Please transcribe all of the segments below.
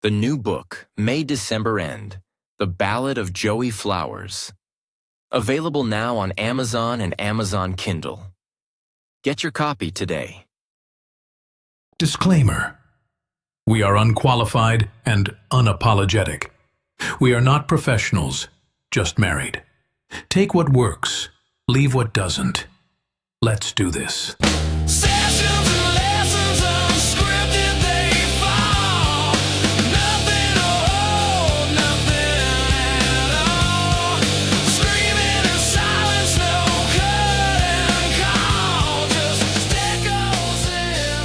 The new book, May-December End, The Ballad of Joey Flowers. Available now on Amazon and Amazon Kindle. Get your copy today. Disclaimer. We are unqualified and unapologetic. We are not professionals, just married. Take what works, leave what doesn't. Let's do this. Sessions and lessons unscripted, they fall. Nothing to hold, nothing at all. Screaming in silence, no curtain call. Just echoes in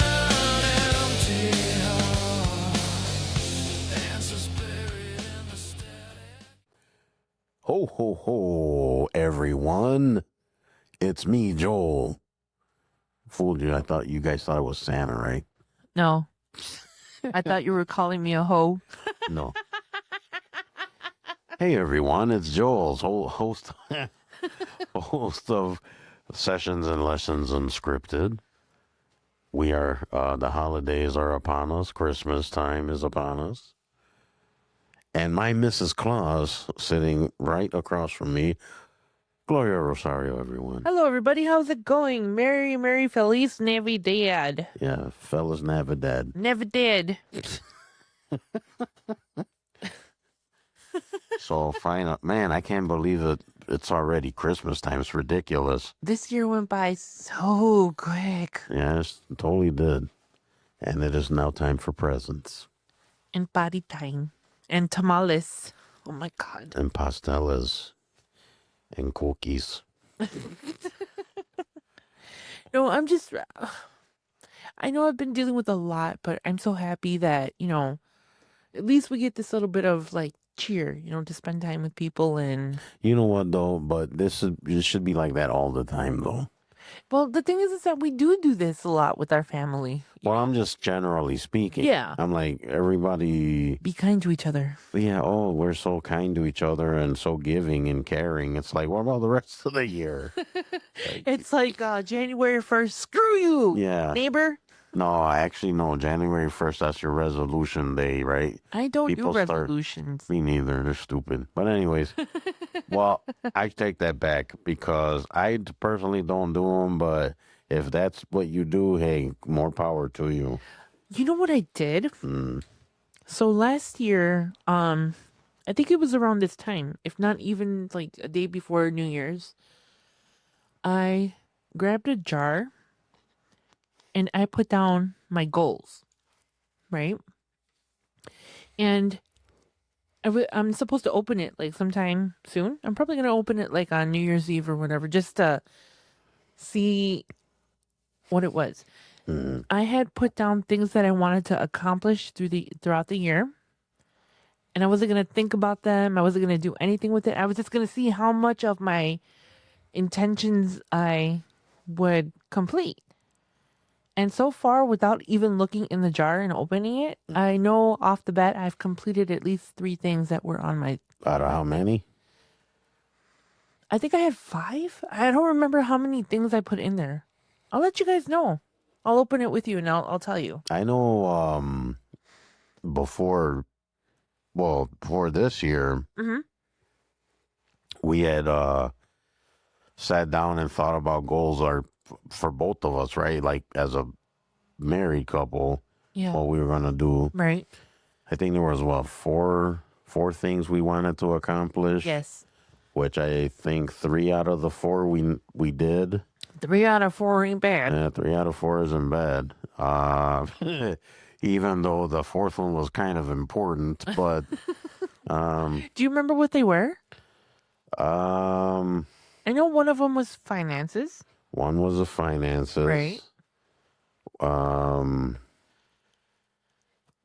an empty hall. Answers buried in the static. Ho, ho, ho, everyone. It's me, Joel. Fooled you. I thought you guys thought it was Santa, right? No. I thought you were calling me a hoe. No. Hey, everyone. It's Joel's host of Sessions and Lessons Unscripted. We are, the holidays are upon us. Christmas time is upon us. And my Mrs. Claus sitting right across from me. Gloria Rosario, everyone. Hello, everybody. How's it going? Merry Feliz Navidad. Yeah, fellas Navidad. Never did. So fine, man, I can't believe it. It's already Christmas time. It's ridiculous. This year went by so quick. Yeah, it totally did. And it is now time for presents And party time. And tamales. Oh, my God. and pastelas and cookies. No, I'm just... I know I've been dealing with a lot, but I'm so happy that, at least we get this little bit of, cheer, to spend time with people and... You know what, though? But it should be like that all the time, though. Well, the thing is that we do this a lot with our family. Well, I'm just generally speaking. Yeah. I'm like, everybody, Be kind to each other. yeah, oh, we're so kind to each other and so giving and caring. It's like, what about the rest of the year? It's like January 1st, screw you, Yeah. neighbor. No, actually, no. January 1st, that's your resolution day, right? I don't People do start- resolutions. Me neither. They're stupid. But anyways, well, I take that back because I personally don't do them. But if that's what you do, hey, more power to you. You know what I did? Mm. So last year, I think it was around this time, if not even like a day before New Year's, I grabbed a jar and I put down my goals, right? And I'm supposed to open it like sometime soon. I'm probably going to open it like on New Year's Eve or whatever, just to see what it was. Mm. I had put down things that I wanted to accomplish throughout the year. And I wasn't going to think about them. I wasn't going to do anything with it. I was just going to see how much of my intentions I would complete. And so far, without even looking in the jar and opening it, I know off the bat I've completed at least 3 things that were on my... Out of how many? I think I had 5. I don't remember how many things I put in there. I'll let you guys know. I'll open it with you and I'll tell you. I know before this year, Mm-hmm. we had sat down and thought about goals for both of us, right? Like as a married couple, Yeah. what we were gonna do. Right. I think there was four things we wanted to accomplish. Yes. Which I think 3 out of the 4 we did. 3 out of 4 ain't bad. Yeah, 3 out of 4 isn't bad. Even though the 4th one was kind of important, but Do you remember what they were? I know one of them was finances. one was the finances. Right. Oh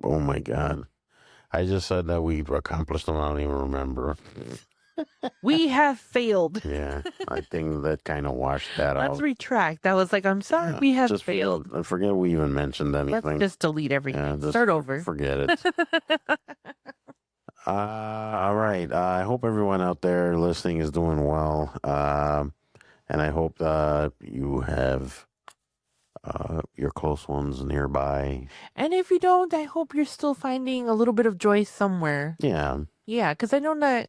my God. I just said that we accomplished them. I don't even remember. We have failed. Yeah, I think that kind of washed that out. Let's retract. That was like, I'm sorry, we have Just failed. I forget we even mentioned anything. Let's just delete everything. Yeah, just Start over. Forget it. All right. I hope everyone out there listening is doing well. And I hope that you have your close ones nearby. And if you don't, I hope you're still finding a little bit of joy somewhere. Yeah, Yeah, because I know not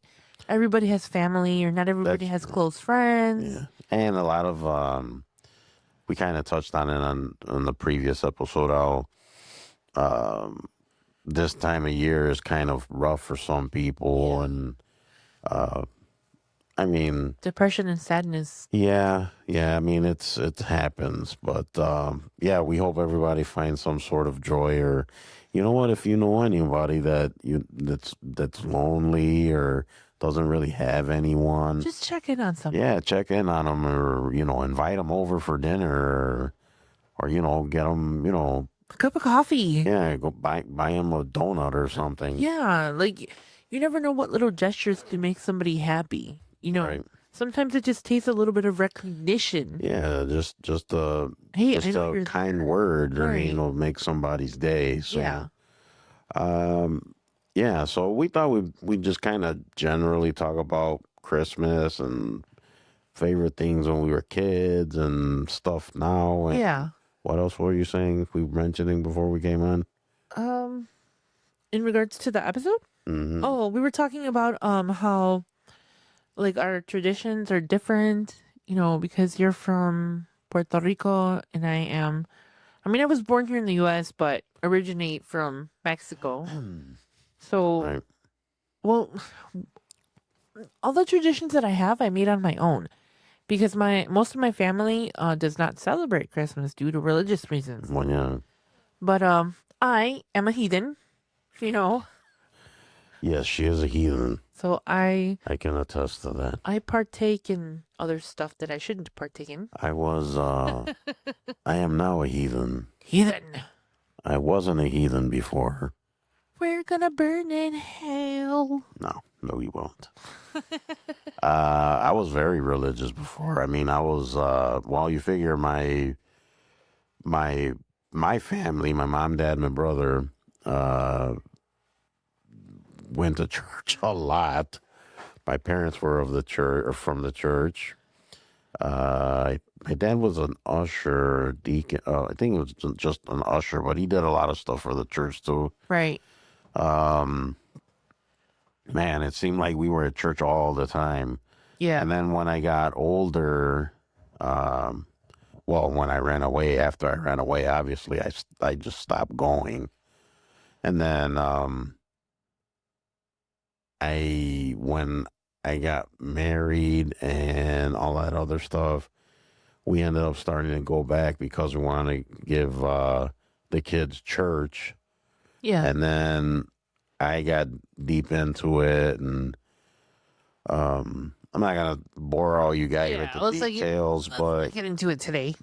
everybody has family or not everybody That's has true. close friends. yeah. And a lot of we kind of touched on it on the previous episode. How this time of year is kind of rough for some people, and I mean, Depression and sadness. yeah. I mean, it happens, but yeah, we hope everybody finds some sort of joy, or you know what, if you know anybody that's lonely or doesn't really have anyone, Just check in on somebody. yeah, check in on them, or invite them over for dinner, or get them, A cup of coffee. yeah, go buy them a donut or something. Yeah, like you never know what little gestures can make somebody happy. Right. Sometimes it just takes a little bit of recognition. Yeah, just a Hey, I just know a you're kind word, or Right. make somebody's day. So Yeah. yeah, so we thought we just kind of generally talk about Christmas and favorite things when we were kids and stuff now. And Yeah. what else were you saying? We were mentioning before we came on. In regards to the episode? Hmm. Oh, we were talking about how like our traditions are different, because you're from Puerto Rico and I was born here in the US but originate from Mexico. So, Right. well, all the traditions that I have I made on my own because most of my family does not celebrate Christmas due to religious reasons. Well, yeah. But I am a heathen, you know. Yes, she is a heathen. So I I can attest to that. partake in other stuff that I shouldn't partake in. I was I am now a heathen. Heathen. I wasn't a heathen before. We're gonna burn in hell. No, you won't. I was very religious before. I mean, I was. Well, you figure my my family, my mom, dad, my brother, went to church a lot. My parents were of the church, or from the church. My dad was an usher, deacon. I think it was just an usher, but he did a lot of stuff for the church too. Right. Man, it seemed like we were at church all the time. Yeah. And then when I got older, well, when I ran away, after I ran away, obviously, I just stopped going. And then when I got married and all that other stuff, we ended up starting to go back because we wanted to give the kids church. Yeah. And then I got deep into it, and I'm not gonna bore all you guys with the details, but get into it today.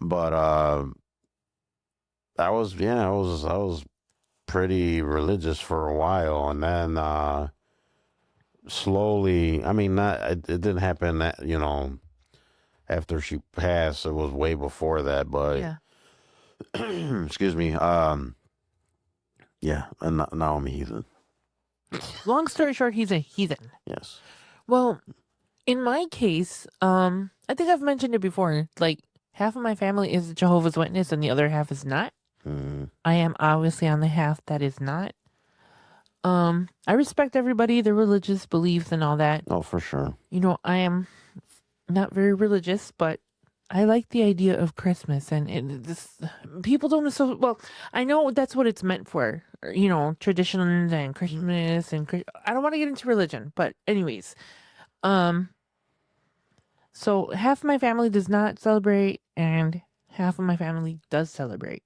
I was pretty religious for a while, and then slowly. I mean, not it didn't happen that after she passed. It was way before that, but Yeah. excuse me. Yeah, and now I'm a heathen. Long story short, he's a heathen. Yes. Well, in my case, I think I've mentioned it before. Like half of my family is Jehovah's Witness and the other half is not. Mm, I am obviously on the half that is not. I respect everybody, their religious beliefs and all that. oh, for sure. I am not very religious, but I like the idea of Christmas, and this people don't well. I know that's what it's meant for, traditions and Christmas and I don't want to get into religion, but anyways, so half of my family does not celebrate, and half of my family does celebrate.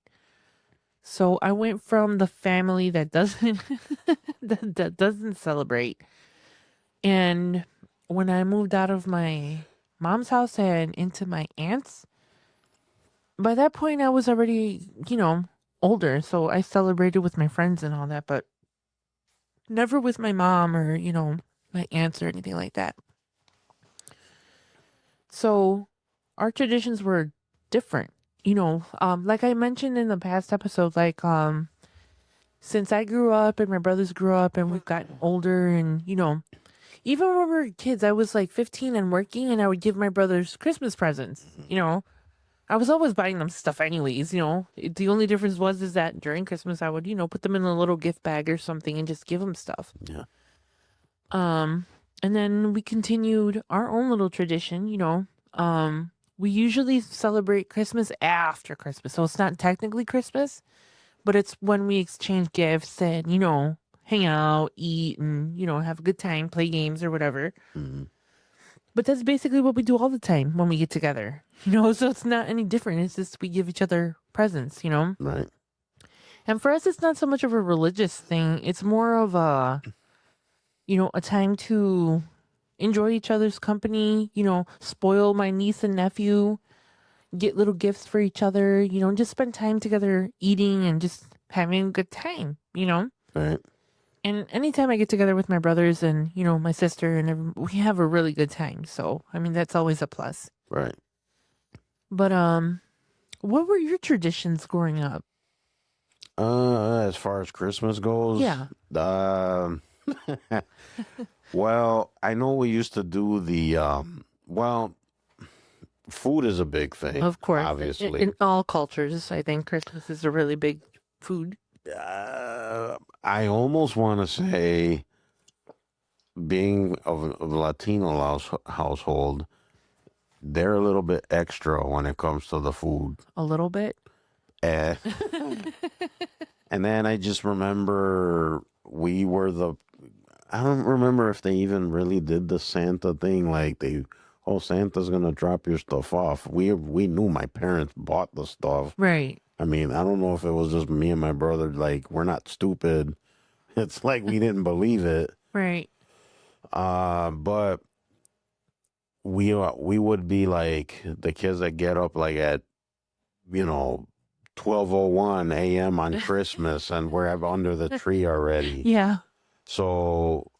So I went from the family that doesn't that doesn't celebrate, and when I moved out of my mom's house and into my aunt's, by that point I was already, older, so I celebrated with my friends and all that, but never with my mom or, my aunts or anything like that. So our traditions were different. Like I mentioned in the past episode, like since I grew up and my brothers grew up and we've gotten older and, even when we were kids, I was like 15 and working and I would give my brothers Christmas presents, I was always buying them stuff anyways, The only difference is that during Christmas I would, put them in a little gift bag or something and just give them stuff. Yeah. And then we continued our own little tradition, we usually celebrate Christmas after Christmas. So it's not technically Christmas, but it's when we exchange gifts and, hang out, eat, and, have a good time, play games or whatever. Mhm. But that's basically what we do all the time when we get together, so it's not any different. It's just we give each other presents, Right. And for us, it's not so much of a religious thing. It's more of a, a time to enjoy each other's company, spoil my niece and nephew, get little gifts for each other, just spend time together eating and just having a good time, Right. And anytime I get together with my brothers and, my sister and we have a really good time. So, I mean, that's always a plus. Right. But, what were your traditions growing up? As far as Christmas goes, Yeah. Well, I know we used to do the well, food is a big thing, Of course. obviously. In all cultures, I think Christmas is a really big food. I almost want to say, being of a Latino household, they're a little bit extra when it comes to the food. A little bit. Eh. And then I just remember we were I don't remember if they even really did the Santa thing, like Santa's gonna drop your stuff off. We knew my parents bought the stuff. Right. I mean, I don't know if it was just me and my brother, like, we're not stupid. It's like we didn't believe it. Right. But we would be like the kids that get up like at 12:01 a.m. on Christmas, and we're under the tree already. Yeah. So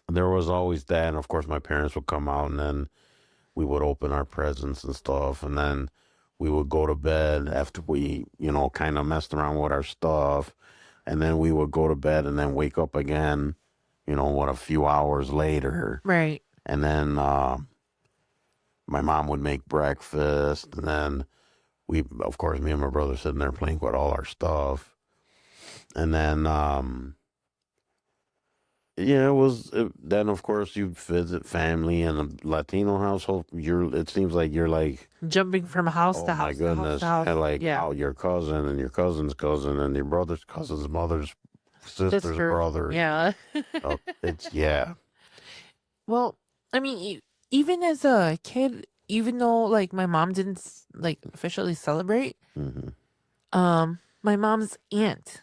there was always that, and of course my parents would come out, and then we would open our presents and stuff, and then we would go to bed after we kind of messed around with our stuff, and then we would go to bed and then wake up again, a few hours later. Right. And then my mom would make breakfast, and then of course, me and my brother sitting there playing with all our stuff. And then then of course you visit family in a Latino household. It seems like you're like Jumping from house oh to my house. goodness, To house. and like Yeah. your cousin and your cousin's cousin and your brother's cousin's mother's sister's Sister. brother. Yeah. It's yeah. Well, I mean, even as a kid, even though like my mom didn't like officially celebrate, Hmm. my mom's aunt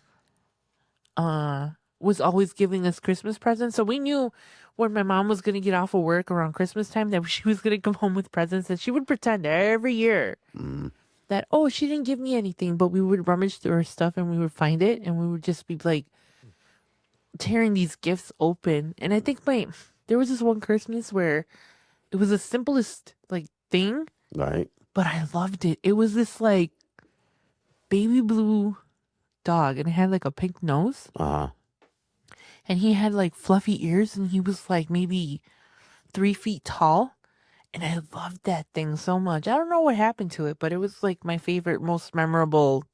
was always giving us Christmas presents. So we knew when my mom was going to get off of work around Christmas time that she was going to come home with presents, and she would pretend every year that, oh, she didn't give me anything, but we would rummage through her stuff and we would find it and we would just be like tearing these gifts open. And I think there was this one Christmas where it was the simplest like thing, Right. but I loved it. It was this like baby blue dog and it had like a pink nose. And he had like fluffy ears and he was like maybe 3 feet tall. And I loved that thing so much. I don't know what happened to it, but it was like my favorite, most memorable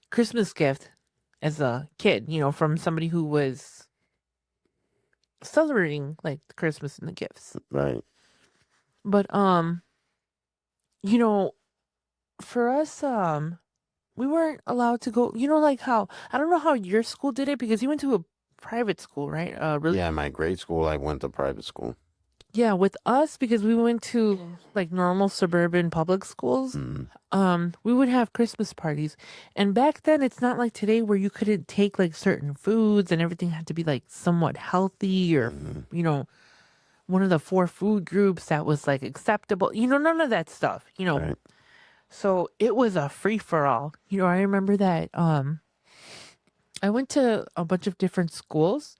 Christmas gift as a kid, from somebody who was celebrating like the Christmas and the gifts. Right. But for us, we weren't allowed to go, like how I don't know how your school did it because you went to a private school, right? Really? Yeah, my grade school, I went to private school. Yeah, with us because we went to like normal suburban public schools. We would have Christmas parties. And back then it's not like today where you couldn't take like certain foods and everything had to be like somewhat healthy or one of the 4 food groups that was like acceptable. None of that stuff, Right. So it was a free for all. I remember that I went to a bunch of different schools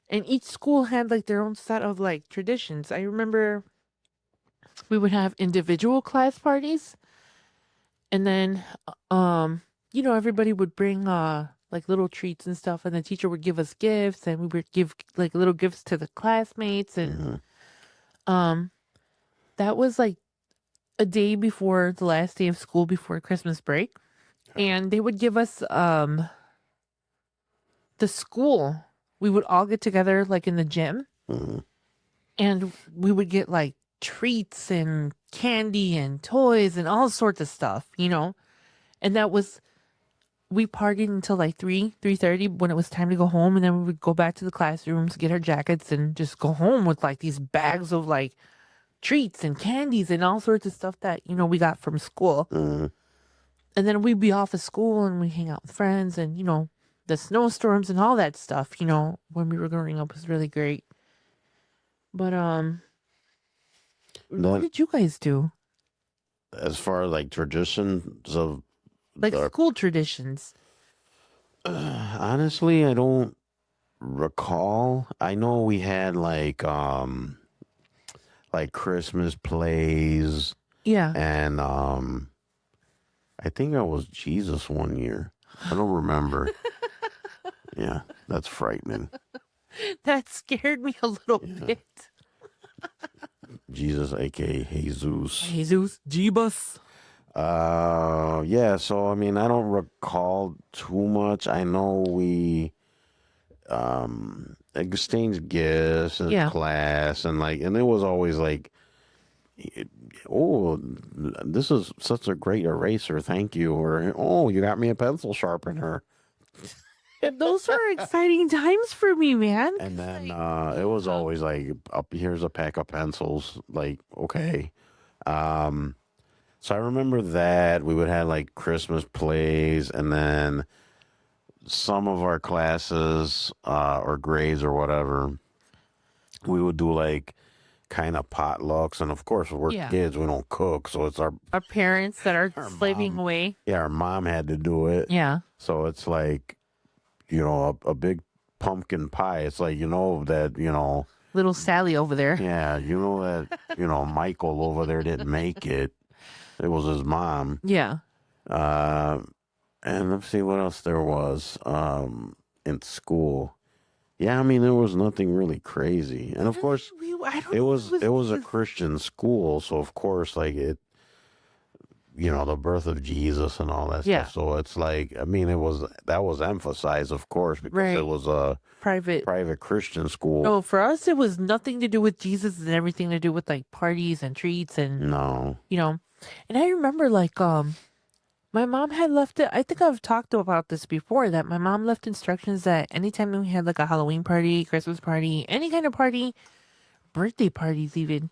and each school had like their own set of like traditions. I remember we would have individual class parties and then everybody would bring like little treats and stuff and the teacher would give us gifts and we would give like little gifts to the classmates and that was like a day before the last day of school before Christmas break. And they would give us the school. We would all get together like in the gym Mhm. and we would get like treats and candy and toys and all sorts of stuff, you know. And that was we partied until like 3:30 when it was time to go home, and then we would go back to the classrooms, get our jackets, and just go home with like these bags of like treats and candies and all sorts of stuff that, you know, we got from school. Mhm. And then we'd be off of school and we hang out with friends, and, you know, the snowstorms and all that stuff, you know, when we were growing up was really great. But what Then, did you guys do? as far as like traditions of Like the, school traditions. honestly, I don't recall. I know we had like Christmas plays, Yeah. and I think I was Jesus one year. I don't remember. Yeah, that's frightening. That scared me a little bit. Jesus, aka Jesus. Jesus, Jeebus. Yeah, so I mean, I don't recall too much. I know we exchanged gifts in Yeah. class, and like, and it was always like, oh, this is such a great eraser, thank you, or oh, you got me a pencil sharpener. Those were exciting times for me, man. And then it was always like, up here's a pack of pencils. Like, okay. So I remember that we would have like Christmas plays, and then some of our classes or grades or whatever, we would do like kind of potlucks. And of course, we're Yeah. kids, we don't cook, so it's our Our parents that are Our slaving mom. away. yeah, our mom had to do it. Yeah. So it's like, you know, a big pumpkin pie. It's like, you know, that, you know, Little Sally over there. yeah, you know that, you know, Michael over there didn't make it. It was his mom. Yeah. Uh, and let's see what else there was in school. Yeah, I mean, there was nothing really crazy. And of course, I don't it know, was a Christian school, so of course, like it, you know, the birth of Jesus and all that Yeah. stuff. So it's like, I mean, that was emphasized, of course, because Right. it was a private. private Christian school. No, for us, it was nothing to do with Jesus and everything to do with like parties and treats and, No. you know. And I remember like, my mom had left it. I think I've talked about this before that my mom left instructions that anytime we had like a Halloween party, Christmas party, any kind of party, birthday parties even,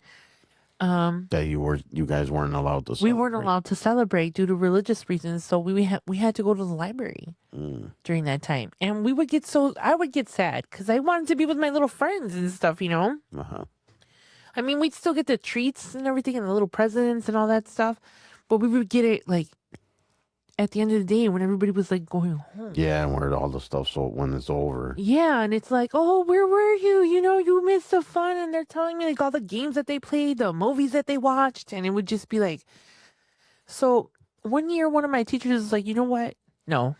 That you guys weren't allowed to we weren't celebrate. allowed to celebrate due to religious reasons. So we had to go to the library Mm. during that time, and I would get sad because I wanted to be with my little friends and stuff, you know. Uh-huh. I mean, we'd still get the treats and everything and the little presents and all that stuff, but we would get it like at the end of the day when everybody was like going home. Yeah, and where all the stuff, so when it's over. Yeah, and it's like, oh, where were you? You know, you missed the fun. And they're telling me like all the games that they played, the movies that they watched. And it would just be like, so one year, one of my teachers was like, you know what? No,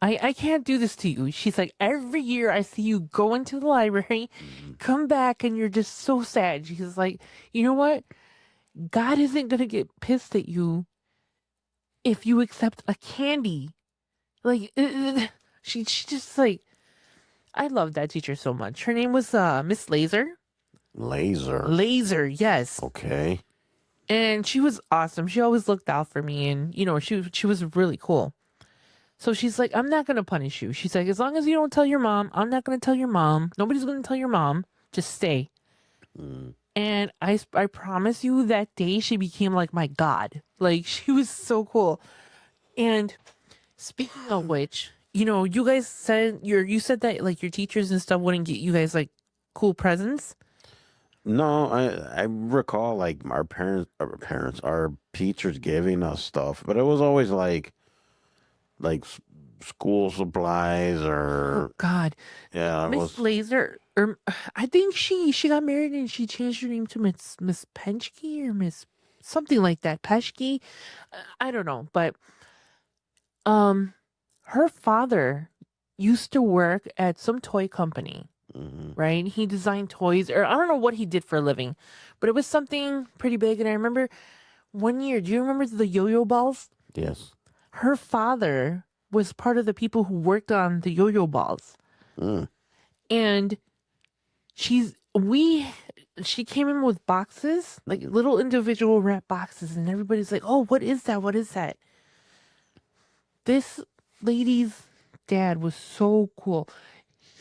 I can't do this to you. She's like, every year I see you go into the library, come back, and you're just so sad. She's like, you know what? God isn't going to get pissed at you if you accept a candy. Like, she just like, I love that teacher so much. Her name was Miss Laser. Laser. Laser, yes. Okay. And she was awesome. She always looked out for me, and you know, she was really cool. So she's like, I'm not gonna punish you. She's like, as long as you don't tell your mom, I'm not gonna tell your mom. Nobody's gonna tell your mom. Just stay. Mm. And I promise you, that day she became like my god. Like she was so cool. And speaking of which, you know, you guys said you said that like your teachers and stuff wouldn't get you guys like cool presents. No, I recall like our teachers giving us stuff, but it was always like school supplies Oh or God, yeah, it Miss was Laser, or I think she got married and she changed her name to Miss Penchke or Miss something like that. Peshke, I don't know, but her father used to work at some toy company, right? He designed toys, or I don't know what he did for a living, but it was something pretty big. And I remember one year, do you remember the yo-yo balls? Yes. Her father was part of the people who worked on the yo-yo balls. And she came in with boxes, like little individual wrap boxes, and everybody's like, "Oh, what is that? What is that?" This lady's dad was so cool.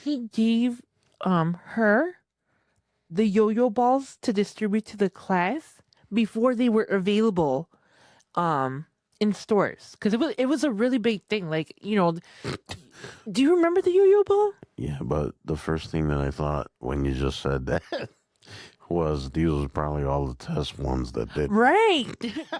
He gave her the yo-yo balls to distribute to the class before they were available in stores, because it was a really big thing. Like, do you remember the yo-yo ball? Yeah, but the first thing that I thought when you just said that was these was probably all the test ones that did Right.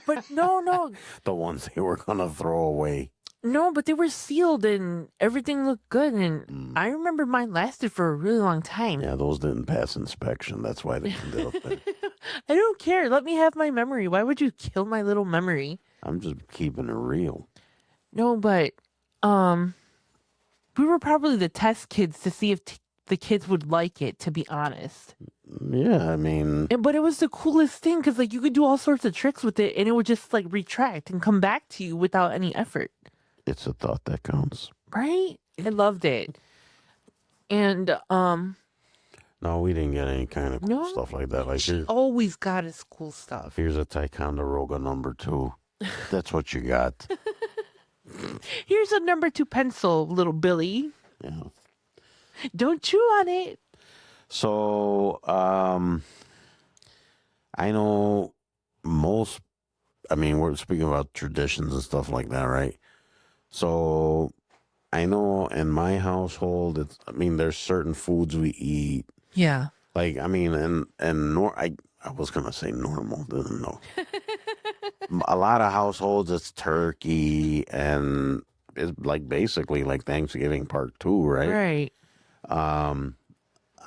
But no, the ones they were gonna throw away. no, but they were sealed and everything looked good. And I remember mine lasted for a really long time. Yeah, those didn't pass inspection. That's why they ended up there. I don't care. Let me have my memory. Why would you kill my little memory? I'm just keeping it real. No, but we were probably the test kids to see if the kids would like it, to be honest. Yeah, I mean, But it was the coolest thing because, like, you could do all sorts of tricks with it and it would just, like, retract and come back to you without any effort. it's a thought that counts. Right? I loved it. And, No, we didn't get any kind of cool No? stuff like that. Like, she always got us cool stuff. here's a Ticonderoga number 2. That's what you got. Here's a number 2 pencil, little Billy. Yeah. Don't chew on it. So, I know most, I mean, we're speaking about traditions and stuff like that, right? So, I know in my household, there's certain foods we eat. Yeah. Like, I was going to say normal, didn't know. A lot of households, it's turkey and it's like basically like Thanksgiving part 2, right? Right.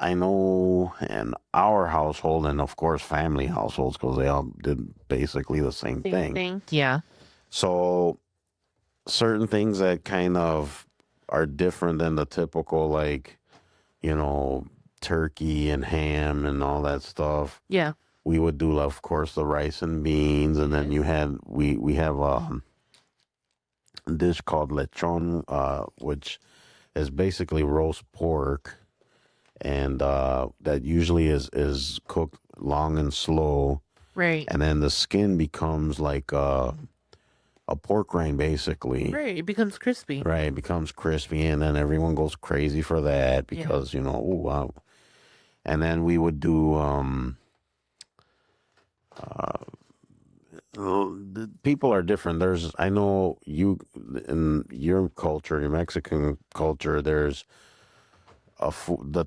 I know in our household and of course family households, because they all did basically the same thing. Yeah. So certain things that kind of are different than the typical, like, turkey and ham and all that stuff. Yeah. We would do, of course, the rice and beans, and then we have a dish called lechon, which is basically roast pork, and that usually is cooked long and slow, Right. and then the skin becomes like a pork rind, basically. Right. It becomes crispy. Right, it becomes crispy, and then everyone goes crazy for that because oh wow. And then we would do the people are different. I know you in your culture, your Mexican culture, there's the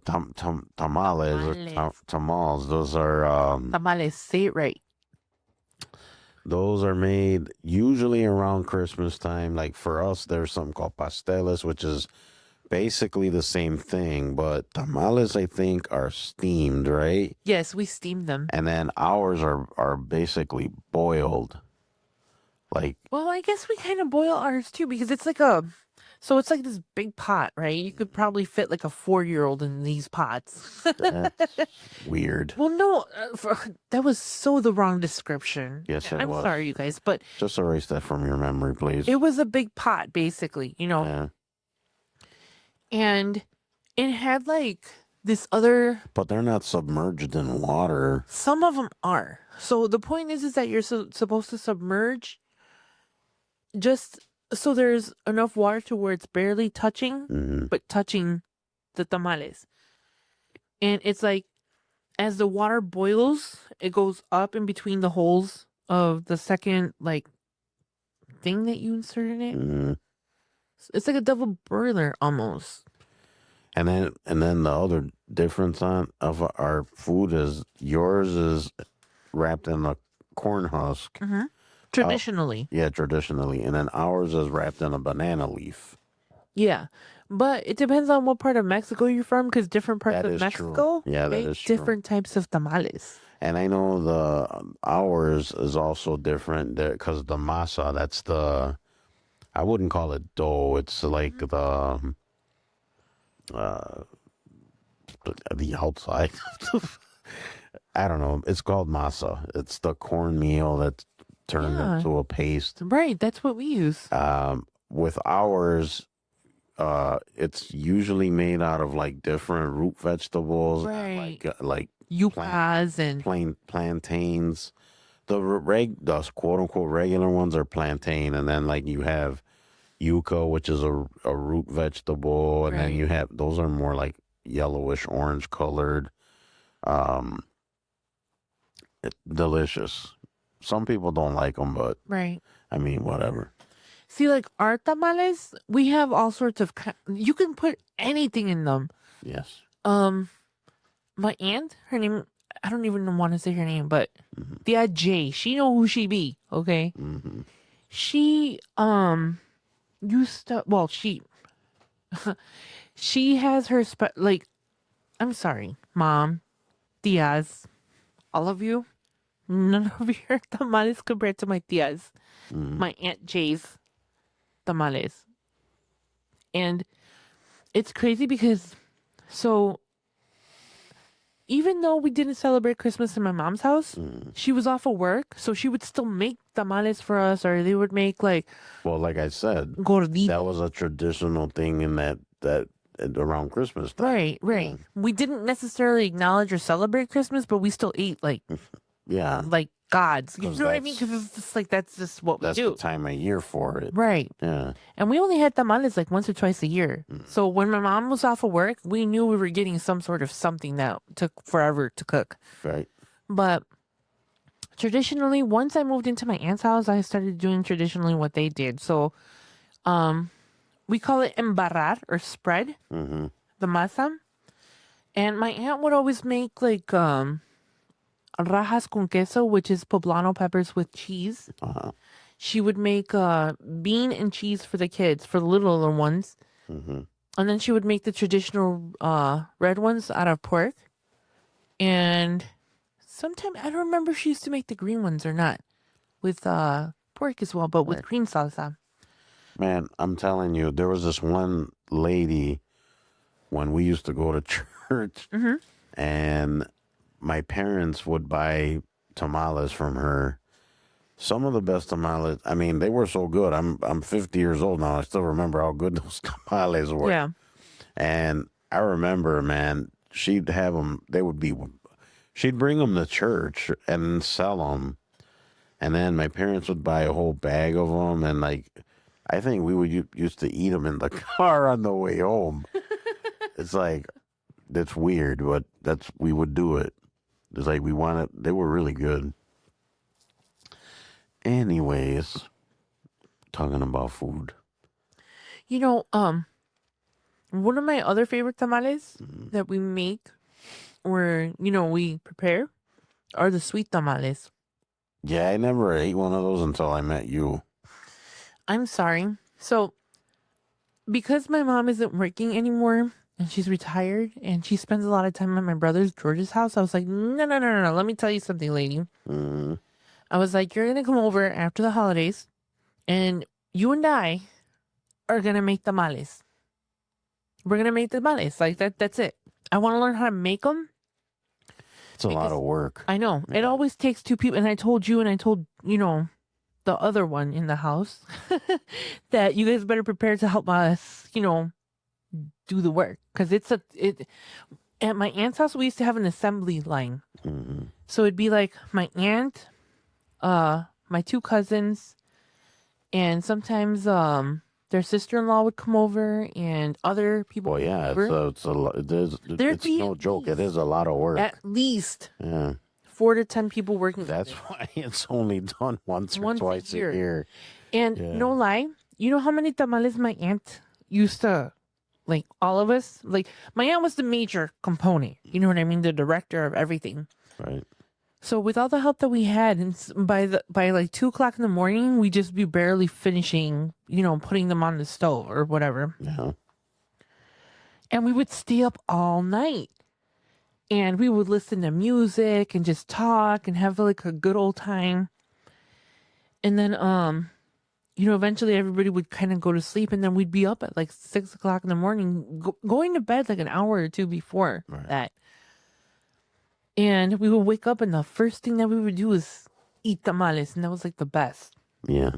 tamales or tamales. Those are Tamales. Say it right. those are made usually around Christmas time. Like for us, there's something called pasteles, which is basically the same thing, but tamales, I think, are steamed, right? Yes, we steam them. And then ours are basically boiled. Like, Well, I guess we kind of boil ours too because it's like it's like this big pot, right? You could probably fit like a 4-year-old in these pots. that's weird. Well, no, that was so the wrong description. Yes, it I'm was. sorry, you guys, but Just erase that from your memory, please. it was a big pot, basically, Yeah. and it had like this other. But they're not submerged in water. Some of them are. So the point is that you're supposed to submerge just so there's enough water to where it's barely touching, but touching the tamales. And it's like as the water boils, it goes up in between the holes of the second like thing that you insert in it. It's like a double broiler almost. And then the other difference of our food is yours is wrapped in a corn husk. Traditionally. Yeah, traditionally. And then ours is wrapped in a banana leaf. Yeah. But it depends on what part of Mexico you're from, because different parts That of is Mexico true. Yeah, that make is true. different types of tamales. And I know ours is also different there because the masa, that's I wouldn't call it dough. It's like the the outside. I don't know. It's called masa. It's the cornmeal that's turned Yeah. into a paste. Right, that's what we use. With ours, it's usually made out of like different root vegetables, Right. like Yucas and plain plantains. The quote unquote regular ones are plantain, and then like you have yuca, which is a root vegetable, and then Right. you have those are more like yellowish orange colored. Um, delicious. Some people don't like them, but right. I mean, whatever. See, like our tamales, we have all sorts of. You can put anything in them. Yes. My aunt, her name, I don't even want to say her name, but Mm-hmm. Tia J, she know who she be. Okay, Mm-hmm. she used to. Well, she has her like. I'm sorry, mom, tias, all of you. None of your tamales compared to my tias, Mm-hmm. my aunt J's tamales, and it's crazy because so even though we didn't celebrate Christmas in my mom's house, she was off of work, so she would still make tamales for us, or they would make like Well, like I said, gordita. that was a traditional thing in that around Christmas time. Right, right. We didn't necessarily acknowledge or celebrate Christmas, but we still ate Yeah, like gods. You 'Cause know what I mean? Because it's just like that's just what we that's do. the time of year for it. Right. Yeah. And we only had tamales like once or twice a year. So when my mom was off of work, we knew we were getting some sort of something that took forever to cook. Right. But traditionally, once I moved into my aunt's house, I started doing traditionally what they did. So we call it embarrar or spread, Mm-hmm. the masa. And my aunt would always make like rajas con queso, which is poblano peppers with cheese. Uh-huh. She would make bean and cheese for the kids, for the littler ones. Mm-hmm. And then she would make the traditional red ones out of pork. And sometimes, I don't remember if she used to make the green ones or not, with pork as well, but with green salsa. Man, I'm telling you, there was this one lady when we used to go to church, and my parents would buy tamales from her. Some of the best tamales. I mean, they were so good. I'm 50 years old now. I still remember how good those tamales were. Yeah. And I remember, man, she'd have them. She'd bring them to church and sell them. And then my parents would buy a whole bag of them, and like, I think we would used to eat them in the car on the way home. It's like, that's weird, but we would do it. It's like they were really good. Anyways, talking about food. You know, one of my other favorite tamales that we make or, we prepare are the sweet tamales. Yeah, I never ate one of those until I met you. I'm sorry. So, because my mom isn't working anymore and she's retired and she spends a lot of time at my brother's George's house, I was like, no. Let me tell you something, lady. Mm-hmm. I was like, you're going to come over after the holidays and you and I are going to make tamales. We're going to make tamales. Like that's it. I want to learn how to make them. It's a lot of work. I know. It always takes two people. And I told you and I told, the other one in the house that you guys better prepare to help us, do the work. Because at my aunt's house, we used to have an assembly line. Mm-hmm. So it'd be like my aunt, my two cousins, and sometimes their sister-in-law would come over and other people. Well, yeah, it's a lot. It's no joke. It is a lot of work. At least Yeah. 4 to 10 people working. That's why it's only done once or twice a year. And no lie, you know how many tamales my aunt used to, like, all of us? Like, my aunt was the major component. You know what I mean? The director of everything. Right. So with all the help that we had, and by like 2:00 in the morning, we just be barely finishing, putting them on the stove or whatever. Yeah. And we would stay up all night. And we would listen to music and just talk and have like a good old time. And then eventually everybody would kind of go to sleep, and then we'd be up at like 6 o'clock in the morning, going to bed like an hour or two before that. And we would wake up, and the first thing that we would do is eat tamales, and that was like the best. Yeah.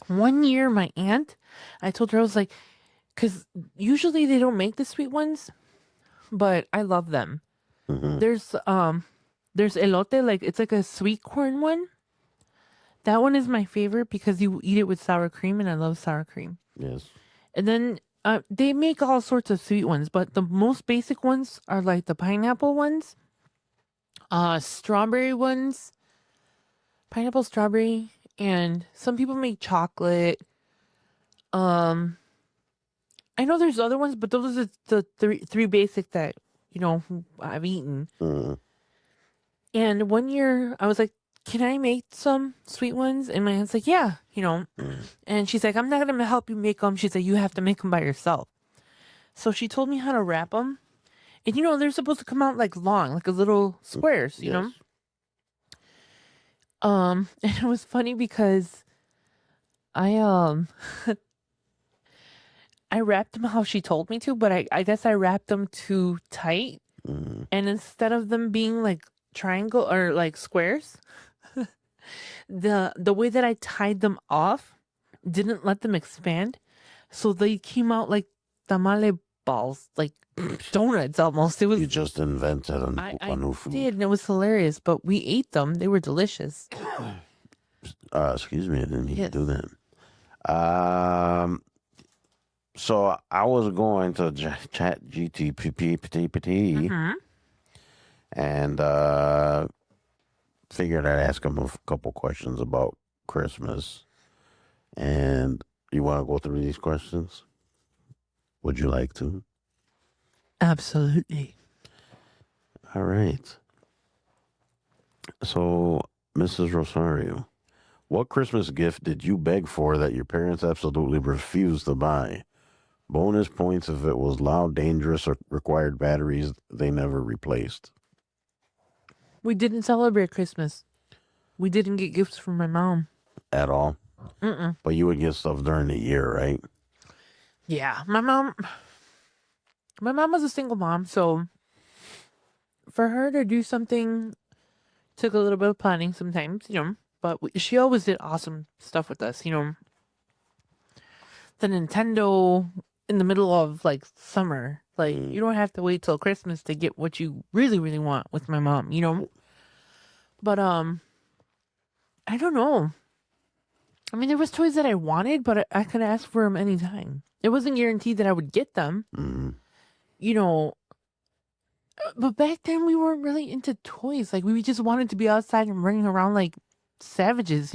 One year, my aunt, I told her, I was like, because usually they don't make the sweet ones, but I love them. There's elote, like it's like a sweet corn one. That one is my favorite because you eat it with sour cream, and I love sour cream. Yes. And then they make all sorts of sweet ones, but the most basic ones are like the pineapple ones, strawberry ones, pineapple, strawberry, and some people make chocolate. I know there's other ones, but those are the three basic that I've eaten. And one year I was like, "Can I make some sweet ones?" And my aunt's like, "Yeah, And she's like, "I'm not gonna help you make them." She's like, "You have to make them by yourself." So she told me how to wrap them, and they're supposed to come out like long, like a little squares, Yes. And it was funny because I I wrapped them how she told me to, but I guess I wrapped them too tight, and instead of them being like triangle or like squares, the way that I tied them off didn't let them expand, so they came out like tamale balls, like donuts almost. It was You just invented I a new food. did, and it was hilarious. But we ate them; they were delicious. Excuse me, I didn't mean Yes. to do that. So I was going to chat GTPT and figured I'd ask him a couple questions about Christmas. And you want to go through these questions? Would you like to? Absolutely. All right. So, Mrs. Rosario, what Christmas gift did you beg for that your parents absolutely refused to buy? Bonus points if it was loud, dangerous, or required batteries they never replaced. We didn't celebrate Christmas. We didn't get gifts from my mom. At all? Mm-mm. But you would get stuff during the year, right? Yeah, my mom was a single mom, so for her to do something took a little bit of planning sometimes, but she always did awesome stuff with us, The Nintendo in the middle of like summer, like you don't have to wait till Christmas to get what you really, really want with my mom, But I don't know. I mean, there was toys that I wanted, but I could ask for them anytime. It wasn't guaranteed that I would get them, But back then we weren't really into toys. Like we just wanted to be outside and running around like savages,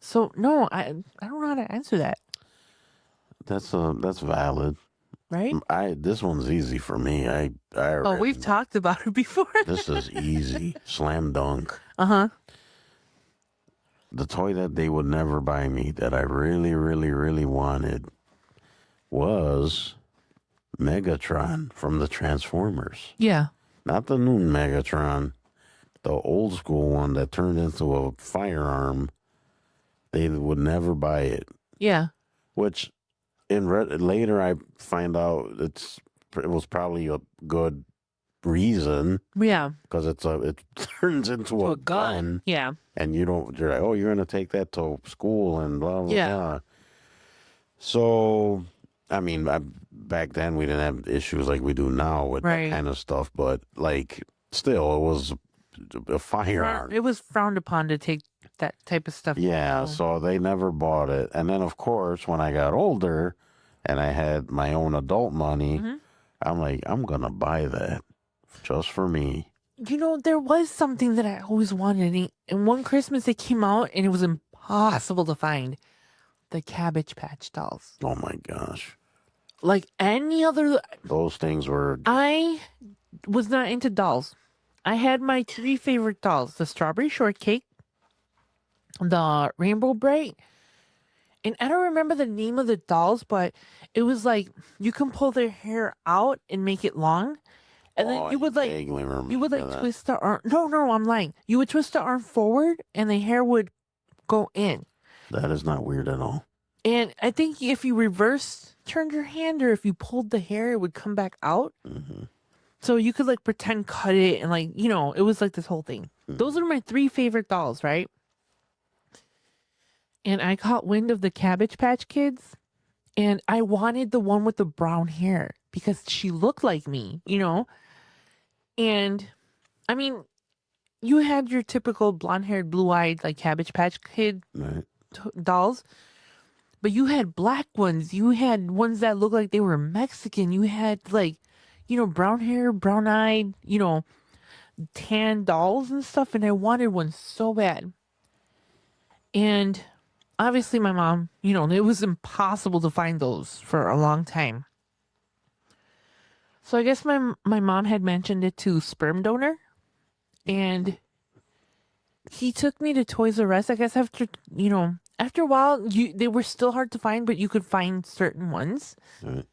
So no, I don't know how to answer that. That's valid. Right? This one's easy for me. Oh, we've talked about it before. This is easy. Slam dunk. Uh-huh. The toy that they would never buy me that I really, really, really wanted was Megatron from the Transformers. Yeah. Not the new Megatron, the old school one that turned into a firearm. They would never buy it. Yeah. Which, later I find out it was probably a good reason. Yeah. Because it turns into a gun. Yeah. And you're like, oh, you're going to take that to school and blah, blah, Yeah. blah. So, I mean, back then we didn't have issues like we do now with that kind of stuff. But, like, still, it was a firearm. It was frowned upon to take that type of stuff. Yeah, so they never bought it. And then, of course, when I got older and I had my own adult money, I'm like, I'm going to buy that just for me. There was something that I always wanted. And one Christmas it came out and it was impossible to find. The Cabbage Patch Dolls. Oh, my gosh. Like any other... Those things were... I was not into dolls. I had my 3 favorite dolls. The Strawberry Shortcake, the Rainbow Bright, and I don't remember the name of the dolls, but it was like you can pull their hair out and make it long. And then you would twist the arm. No, I'm lying. You would twist the arm forward and the hair would go in. That is not weird at all. And I think if you reverse turned your hand or if you pulled the hair, it would come back out. Mm-hmm. So you could like pretend cut it and like, you know, it was like this whole thing. Those are my 3 favorite dolls, right? And I caught wind of the Cabbage Patch Kids and I wanted the one with the brown hair because she looked like me, you know? And I mean, you had your typical blonde-haired, blue-eyed like Cabbage Patch Kid Right. dolls, but you had black ones. You had ones that looked like they were Mexican. You had like, you know, brown hair, brown-eyed, you know, tan dolls and stuff, and I wanted one so bad. And obviously my mom, you know, it was impossible to find those for a long time. So I guess my mom had mentioned it to sperm donor, and he took me to Toys R Us. I guess after, you know, after a while, they were still hard to find, but you could find certain ones. Right.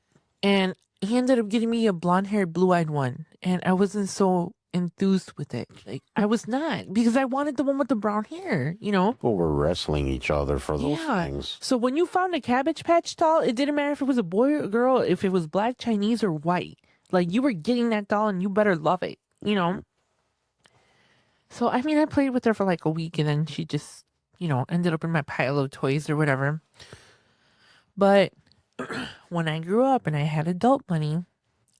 And he ended up getting me a blonde-haired, blue-eyed one, and I wasn't so enthused with it. Like I was not, because I wanted the one with the brown hair, you know? People were wrestling each other for those things. So when you found a Cabbage Patch doll, it didn't matter if it was a boy or a girl, if it was black, Chinese, or white. Like you were getting that doll and you better love it, you know? So, I mean, I played with her for like a week and then she just, you know, ended up in my pile of toys or whatever. But when I grew up and I had adult money,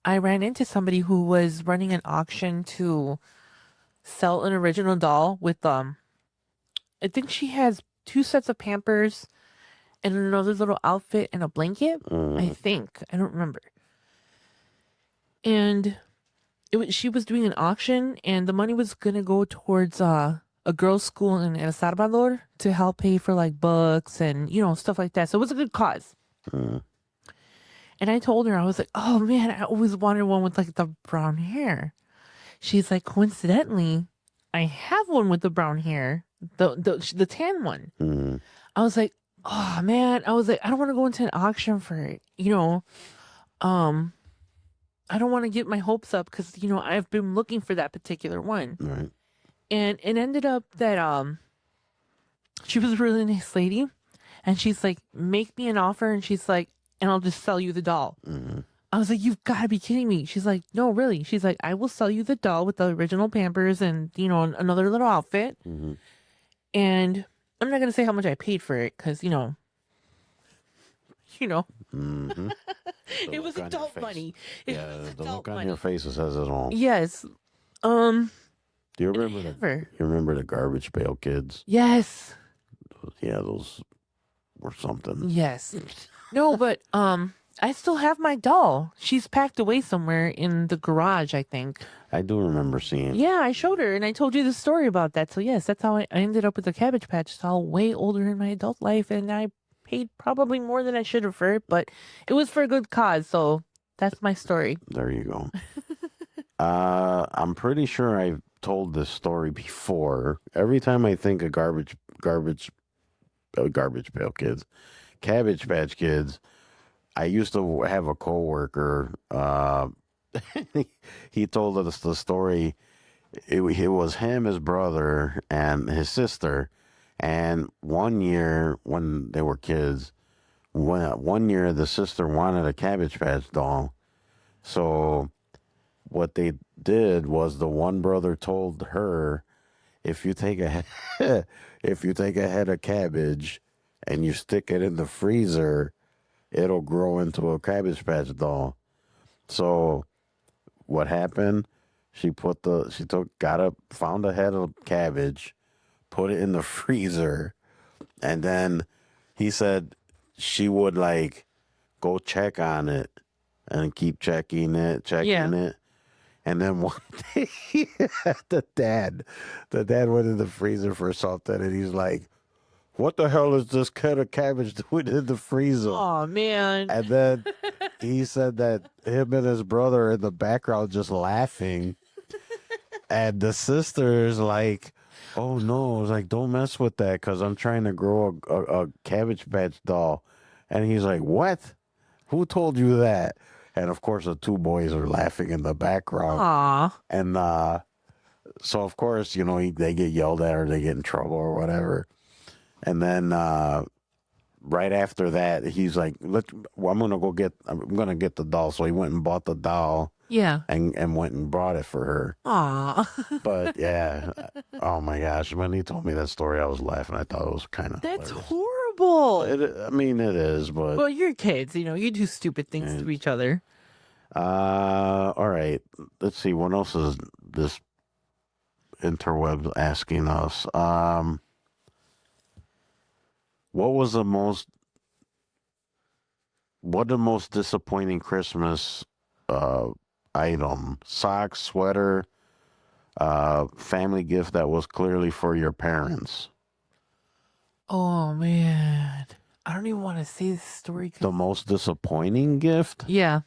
I ran into somebody who was running an auction to sell an original doll with, I think she has 2 sets of Pampers and another little outfit and a blanket. I think. I don't remember. And she was doing an auction and the money was going to go towards a girls' school in El Salvador to help pay for like books and, you know, stuff like that. So it was a good cause. And I told her, I was like, oh man, I always wanted one with like the brown hair. She's like, coincidentally, I have one with the brown hair, the tan one. I was like, oh man, I was like, I don't want to go into an auction for it, you know. I don't want to get my hopes up because, you know, I've been looking for that particular one. Right. And it ended up that she was a really nice lady and she's like, make me an offer, and she's like, and I'll just sell you the doll. I was like, you've got to be kidding me. She's like, no, really. She's like, I will sell you the doll with the original Pampers and, you know, another little outfit. And I'm not going to say how much I paid for it because, you know, it was adult money. It was The adult look on money. your face says it all. Yes. Do you remember Never. You remember the Garbage Pail Kids? Yes. Yeah, those were something. Yes. No, but I still have my doll. She's packed away somewhere in the garage, I think. I do remember seeing. Yeah, I showed her and I told you the story about that. So yes, that's how I ended up with the Cabbage Patch doll way older in my adult life, and I paid probably more than I should have for it, but it was for a good cause, so that's my story. There you go. I'm pretty sure I've told this story before. Every time I think of Garbage Pail Kids, Cabbage Patch Kids, I used to have a coworker. He told us the story. It was him, his brother, and his sister. And one year when they were kids, one year the sister wanted a Cabbage Patch doll. So what they did was the one brother told her, if you take a head of cabbage and you stick it in the freezer, it'll grow into a Cabbage Patch doll. So what happened? Found a head of cabbage, put it in the freezer, and then he said she would like go check on it and keep checking it. And then one day the dad went in the freezer for something, and he's like, what the hell is this can of cabbage doing in the freezer? Oh man. And then he said that him and his brother in the background just laughing. And the sister's like, oh no, it's like, don't mess with that because I'm trying to grow a Cabbage Patch doll. And he's like, what? Who told you that? And of course, the 2 boys are laughing in the background. Aw. And so, of course, you know, they get yelled at or they get in trouble or whatever. And then right after that, he's like, I'm gonna get the doll. So he went and bought the doll Yeah. and went and brought it for her. Aw. But yeah, oh my gosh, when he told me that story, I was laughing. I thought it was kind of That's hilarious. horrible. I mean, it is, but Well, you're kids, you do stupid things to each other. all right. Let's see what else is this interwebs asking us. What was the most disappointing Christmas item? Socks, sweater, family gift that was clearly for your parents. Oh man, I don't even want to say this story. The most disappointing gift? Yeah.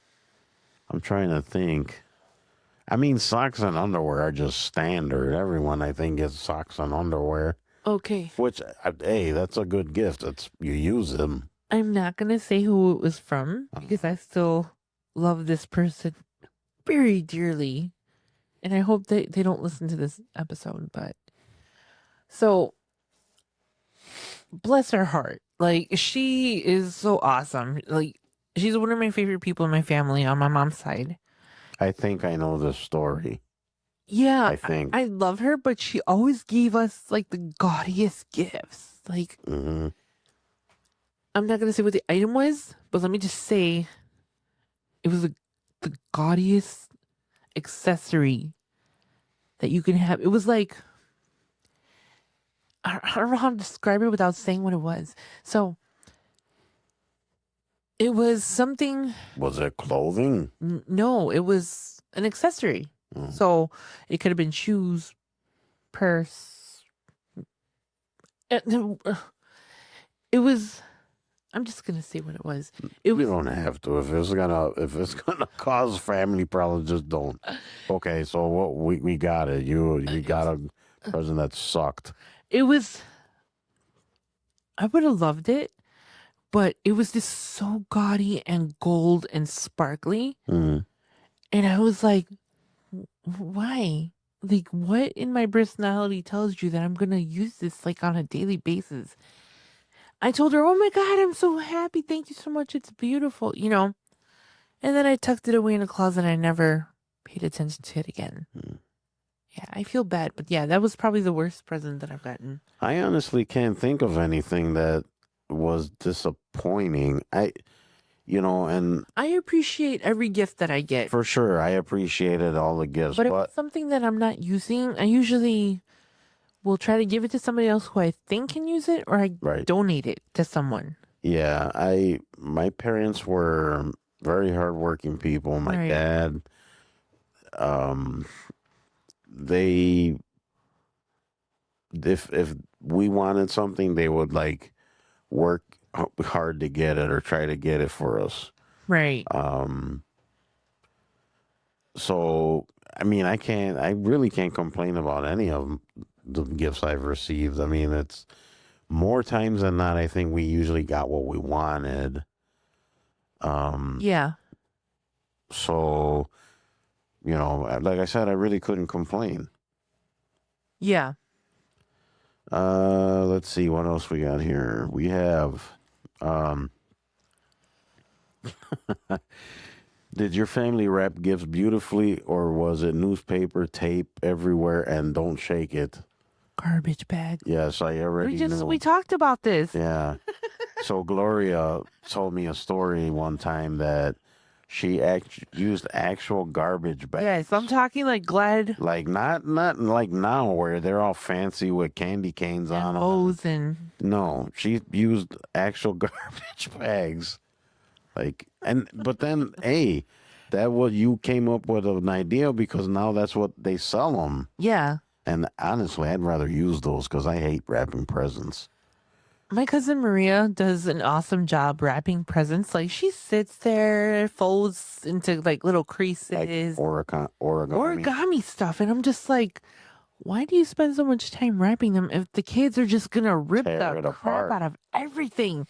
I'm trying to think. I mean, socks and underwear are just standard. Everyone, I think, gets socks and underwear. Okay. Which, hey, that's a good gift. You use them. I'm not gonna say who it was from because I still love this person very dearly, and I hope they don't listen to this episode. But so, bless her heart. Like, she is so awesome. Like, she's one of my favorite people in my family on my mom's side. I think I know this story. Yeah, I think. I love her, but she always gave us like the gaudiest gifts. Like, Mm-hmm. I'm not gonna say what the item was, but let me just say it was the gaudiest accessory that you can have. It was like, I don't know how to describe it without saying what it was. So it was something. Was it clothing? No, it was an accessory. Mm. So it could have been shoes, purse. It was. I'm just gonna say what it was. You don't have to. If it's gonna cause family problems, just don't. Okay, so what we got it. You got a present that sucked. It was. I would have loved it, but it was just so gaudy and gold and sparkly, Mm. and I was like, why? Like, what in my personality tells you that I'm gonna use this like on a daily basis? I told her, "Oh my God, I'm so happy! Thank you so much. It's beautiful," And then I tucked it away in a closet. And I never paid attention to it again. Mm. Yeah, I feel bad, but yeah, that was probably the worst present that I've gotten. I honestly can't think of anything that was disappointing. And I appreciate every gift that I get, for sure, I appreciated all the gifts, but if it's something that I'm not using, I usually will try to give it to somebody else who I think can use it, or I Right. donate it to someone. yeah, my parents were very hardworking people. My Right. dad, they if we wanted something, they would like work hard to get it or try to get it for us. Right. So I mean, I really can't complain about any of the gifts I've received. I mean, it's more times than not, I think we usually got what we wanted. Yeah. So, like I said, I really couldn't complain. Yeah. Let's see what else we got here. We have, did your family wrap gifts beautifully, or was it newspaper, tape everywhere, and don't shake it? Garbage bag. Yes, I already knew. We talked about this. Yeah. So Gloria told me a story one time that she used actual garbage bags. Yes, I'm talking like Glad Like not like now where they're all fancy with candy canes on them. hose and No, she used actual garbage bags. But then, hey, that was you came up with an idea because now that's what they sell them. yeah. And honestly, I'd rather use those because I hate wrapping presents. My cousin Maria does an awesome job wrapping presents. Like, she sits there, folds into like little creases, Like origami. origami stuff, and I'm just like, why do you spend so much time wrapping them if the kids are just gonna rip Tear the it crap apart. out of everything?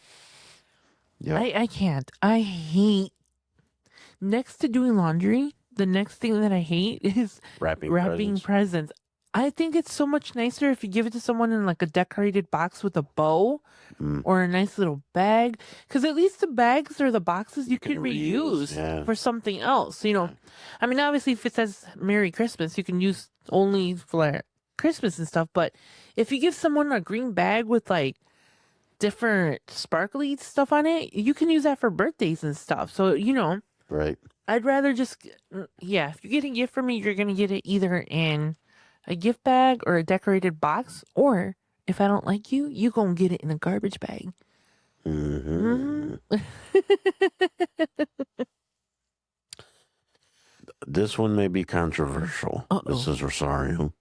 Yeah. I can't. I hate, next to doing laundry, the next thing that I hate is Wrapping wrapping presents. presents. I think it's so much nicer if you give it to someone in like a decorated box with a bow or a nice little bag. Because at least the bags or the boxes you can reuse yeah. for something else. I mean, obviously, if it says Merry Christmas, you can use only for Christmas and stuff. But if you give someone a green bag with like different sparkly stuff on it, you can use that for birthdays and stuff. So, Right. I'd rather just, yeah, if you get a gift from me, you're going to get it either in a gift bag or a decorated box, or if I don't like you, you going to get it in a garbage bag. Mm-hmm. This one may be controversial. This is Rosario.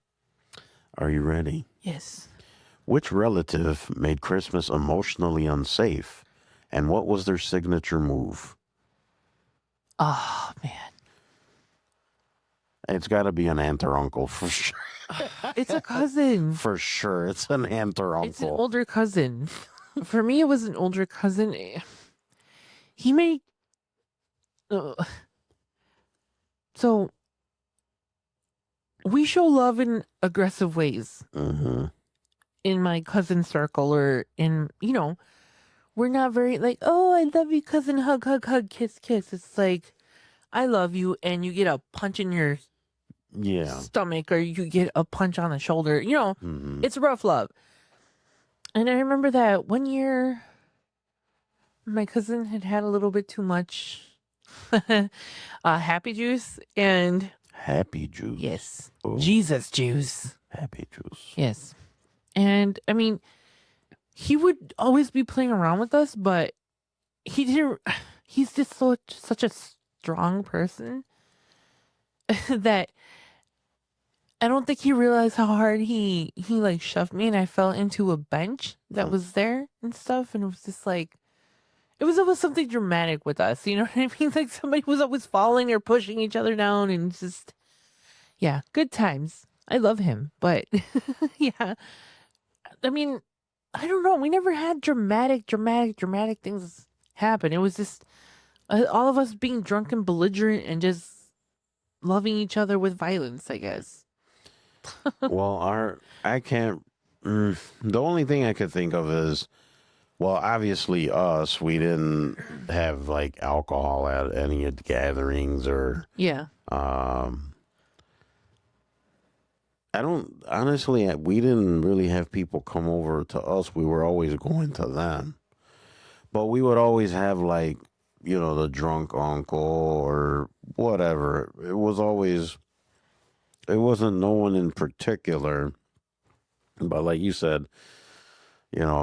Are you ready? Yes. Which relative made Christmas emotionally unsafe, and what was their signature move? Oh, man. It's got to be an aunt or uncle for sure. It's a cousin. For sure, it's an aunt or It's an uncle. older cousin. For me, it was an older cousin. He made. So, we show love in aggressive ways Mm-hmm. in my cousin circle, or we're not very like, oh, I love you, cousin, hug, hug, hug, kiss, kiss. It's like, I love you, and you get a punch in your Yeah. stomach, or you get a punch on the shoulder. Mm-hmm. It's rough love. And I remember that one year, my cousin had a little bit too much happy juice, and Happy juice. yes, Oh. Jesus juice. Happy juice. Yes. And I mean, he would always be playing around with us, but he's just such a strong person that I don't think he realized how hard he like shoved me, and I fell into a bench that was there and stuff, and it was just like, it was always something dramatic with us, you know what I mean? Like somebody was always falling or pushing each other down, and it's just, yeah, good times. I love him, but yeah, I mean, I don't know. We never had dramatic things happen. It was just all of us being drunk and belligerent and just loving each other with violence, I guess. Well, I can't. The only thing I could think of is, well, obviously us. We didn't have like alcohol at any of the gatherings, or Yeah. I don't honestly. We didn't really have people come over to us. We were always going to them, but we would always have like, the drunk uncle or whatever. It was always. It wasn't no one in particular, but like you said,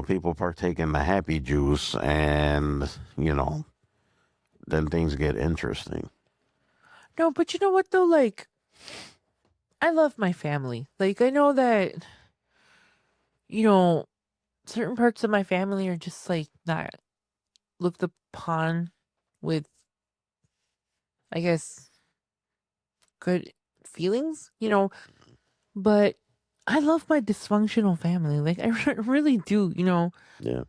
people partake in the happy juice, and then things get interesting. No, but you know what though? Like, I love my family. Like, I know that, certain parts of my family are just like not looked upon with, I guess, good feelings, but I love my dysfunctional family. Like, I really do, Yeah.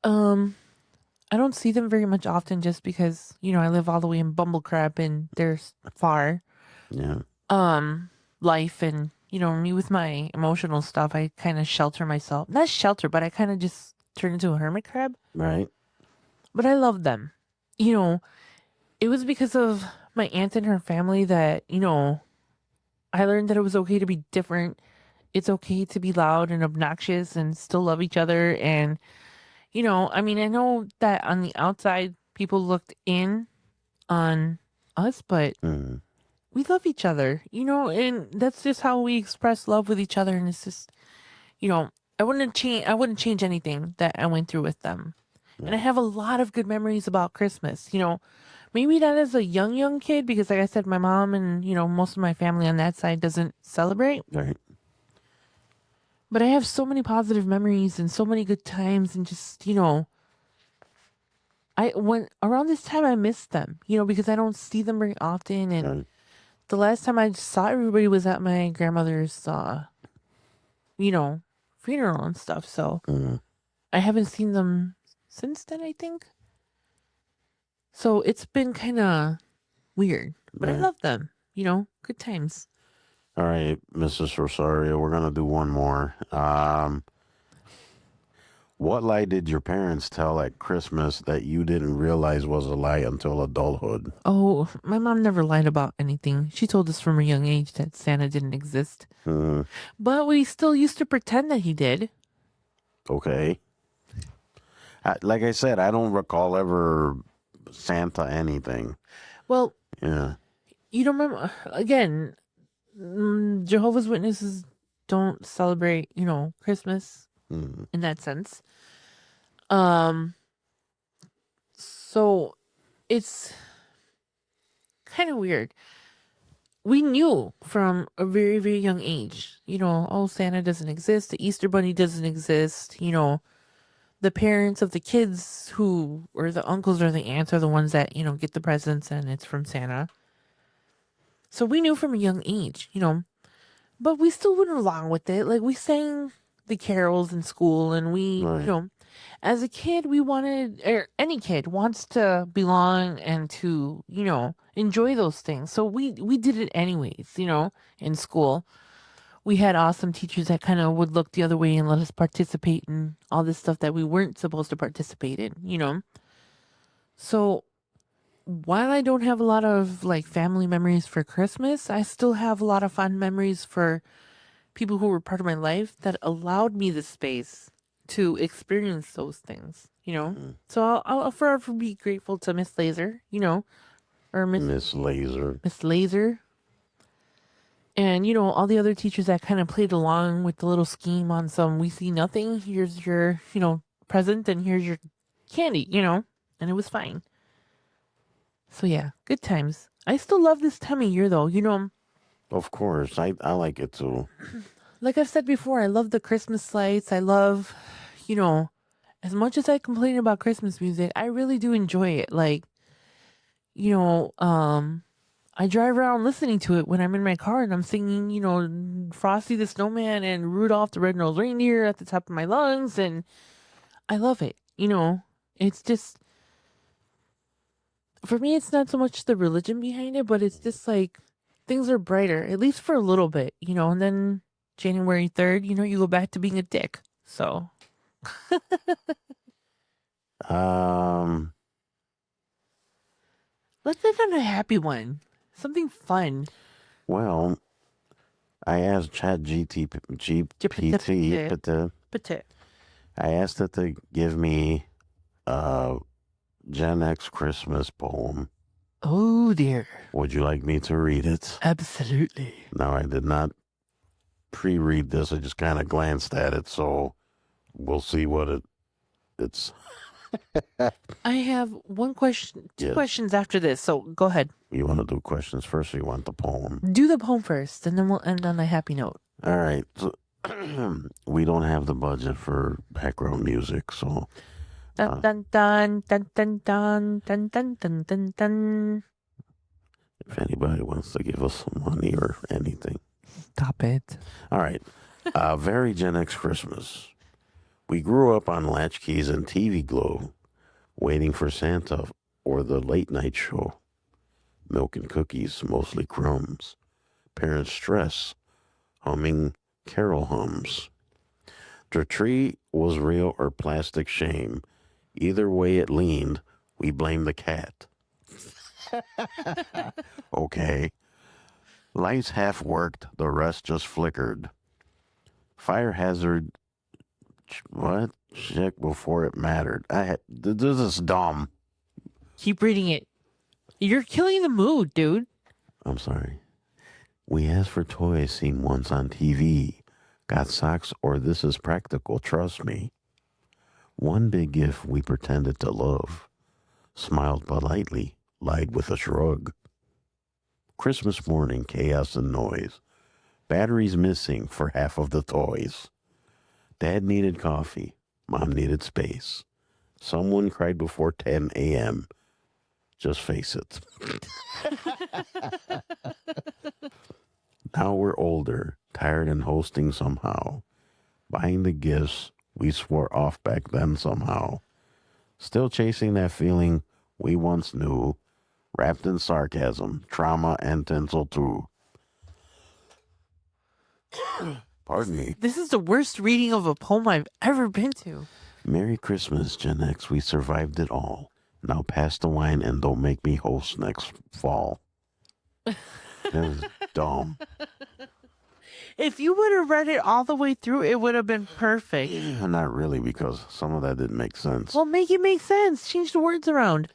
I don't see them very much often just because, I live all the way in Bumblecrap and they're far. Yeah. Life, and, me with my emotional stuff, I kind of shelter myself. Not shelter, but I kind of just turn into a hermit crab. Right. But I love them. It was because of my aunt and her family that, I learned that it was okay to be different. It's okay to be loud and obnoxious and still love each other. And, I mean, I know that on the outside, people looked in on us, but Mhm. we love each other, and that's just how we express love with each other. And it's just, I wouldn't change anything that I went through with them. And I have a lot of good memories about Christmas, maybe not as a young kid, because like I said, my mom and, most of my family on that side doesn't celebrate. Right. But I have so many positive memories and so many good times, and just, when around this time I miss them, because I don't see them very often. And Right. the last time I saw everybody was at my grandmother's, funeral and stuff. So Mhm. I haven't seen them since then, I think. So it's been kind of weird, but I Right. love them, good times. All right, Mrs. Rosario, we're gonna do one more. What lie did your parents tell at Christmas that you didn't realize was a lie until adulthood? Oh, my mom never lied about anything. She told us from a young age that Santa didn't exist. Hmm. But we still used to pretend that he did. Okay. Like I said, I don't recall ever Santa anything. Well, Yeah. you don't remember, again, Jehovah's Witnesses don't celebrate, Christmas Mm. in that sense. Um, so it's kind of weird. We knew from a very, very young age, oh, Santa doesn't exist, the Easter Bunny doesn't exist, the parents of the kids who, or the uncles or the aunts are the ones that, get the presents and it's from Santa. So we knew from a young age, but we still went along with it. Like we sang the carols in school and we, Right. as a kid, we wanted, or any kid wants to belong and to, enjoy those things. So we did it anyways, in school. We had awesome teachers that kind of would look the other way and let us participate in all this stuff that we weren't supposed to participate in. So while I don't have a lot of like family memories for Christmas, I still have a lot of fond memories for people who were part of my life that allowed me the space to experience those things. Mm. So I'll forever be grateful to Miss Laser, or Miss Laser. Miss Laser, and all the other teachers that kind of played along with the little scheme on some we see nothing. Here's your present, and here's your candy, and it was fine. So yeah, good times. I still love this time of year though. Of course, I like it too. Like I've said before, I love the Christmas lights. I love, as much as I complain about Christmas music, I really do enjoy it. Like, I drive around listening to it when I'm in my car and I'm singing, Frosty the Snowman and Rudolph the Red-Nosed Reindeer at the top of my lungs, and I love it. It's just, for me, it's not so much the religion behind it, but it's just like things are brighter, at least for a little bit, and then January 3rd, you go back to being a dick. So, Um. let's end on a happy one. Something fun. Well, I asked GPT, I asked it to give me a Gen X Christmas poem. Oh dear. Would you like me to read it? Absolutely. No, I did not pre-read this. I just kind of glanced at it, so we'll see what it's. I have one question, two Yes. questions after this. So go ahead. You want to do questions first, or you want the poem? Do the poem first, and then we'll end on a happy note. All right. So, we don't have the budget for background music, so Dun dun dun dun dun dun dun dun dun dun dun. if anybody wants to give us some money or anything. Stop it. All right. Very Gen X Christmas. We grew up on latchkeys and TV Glo, waiting for Santa or the late night show. Milk and cookies, mostly crumbs. Parents stress, humming carol hums. The tree was real or plastic shame. Either way it leaned, we blame the cat. Okay. Lights half worked, the rest just flickered. Fire hazard, what? Check before it mattered. This is dumb. Keep reading it. You're killing the mood, dude. I'm sorry. We asked for toys seen once on TV. Got socks or this is practical, trust me. One big gift we pretended to love. Smiled politely, lied with a shrug. Christmas morning, chaos and noise. Batteries missing for half of the toys. Dad needed coffee. Mom needed space. Someone cried before 10 a.m. Just face it. Now we're older, tired and hosting somehow. Buying the gifts we swore off back then somehow. Still chasing that feeling we once knew, wrapped in sarcasm, trauma, and tinsel too. Pardon me. This is the worst reading of a poem I've ever been to. Merry Christmas, Gen X. We survived it all. Now pass the wine and don't make me host next fall. That was dumb. If you would have read it all the way through, it would have been perfect. Not really, because some of that didn't make sense. Well, make it make sense. Change the words around.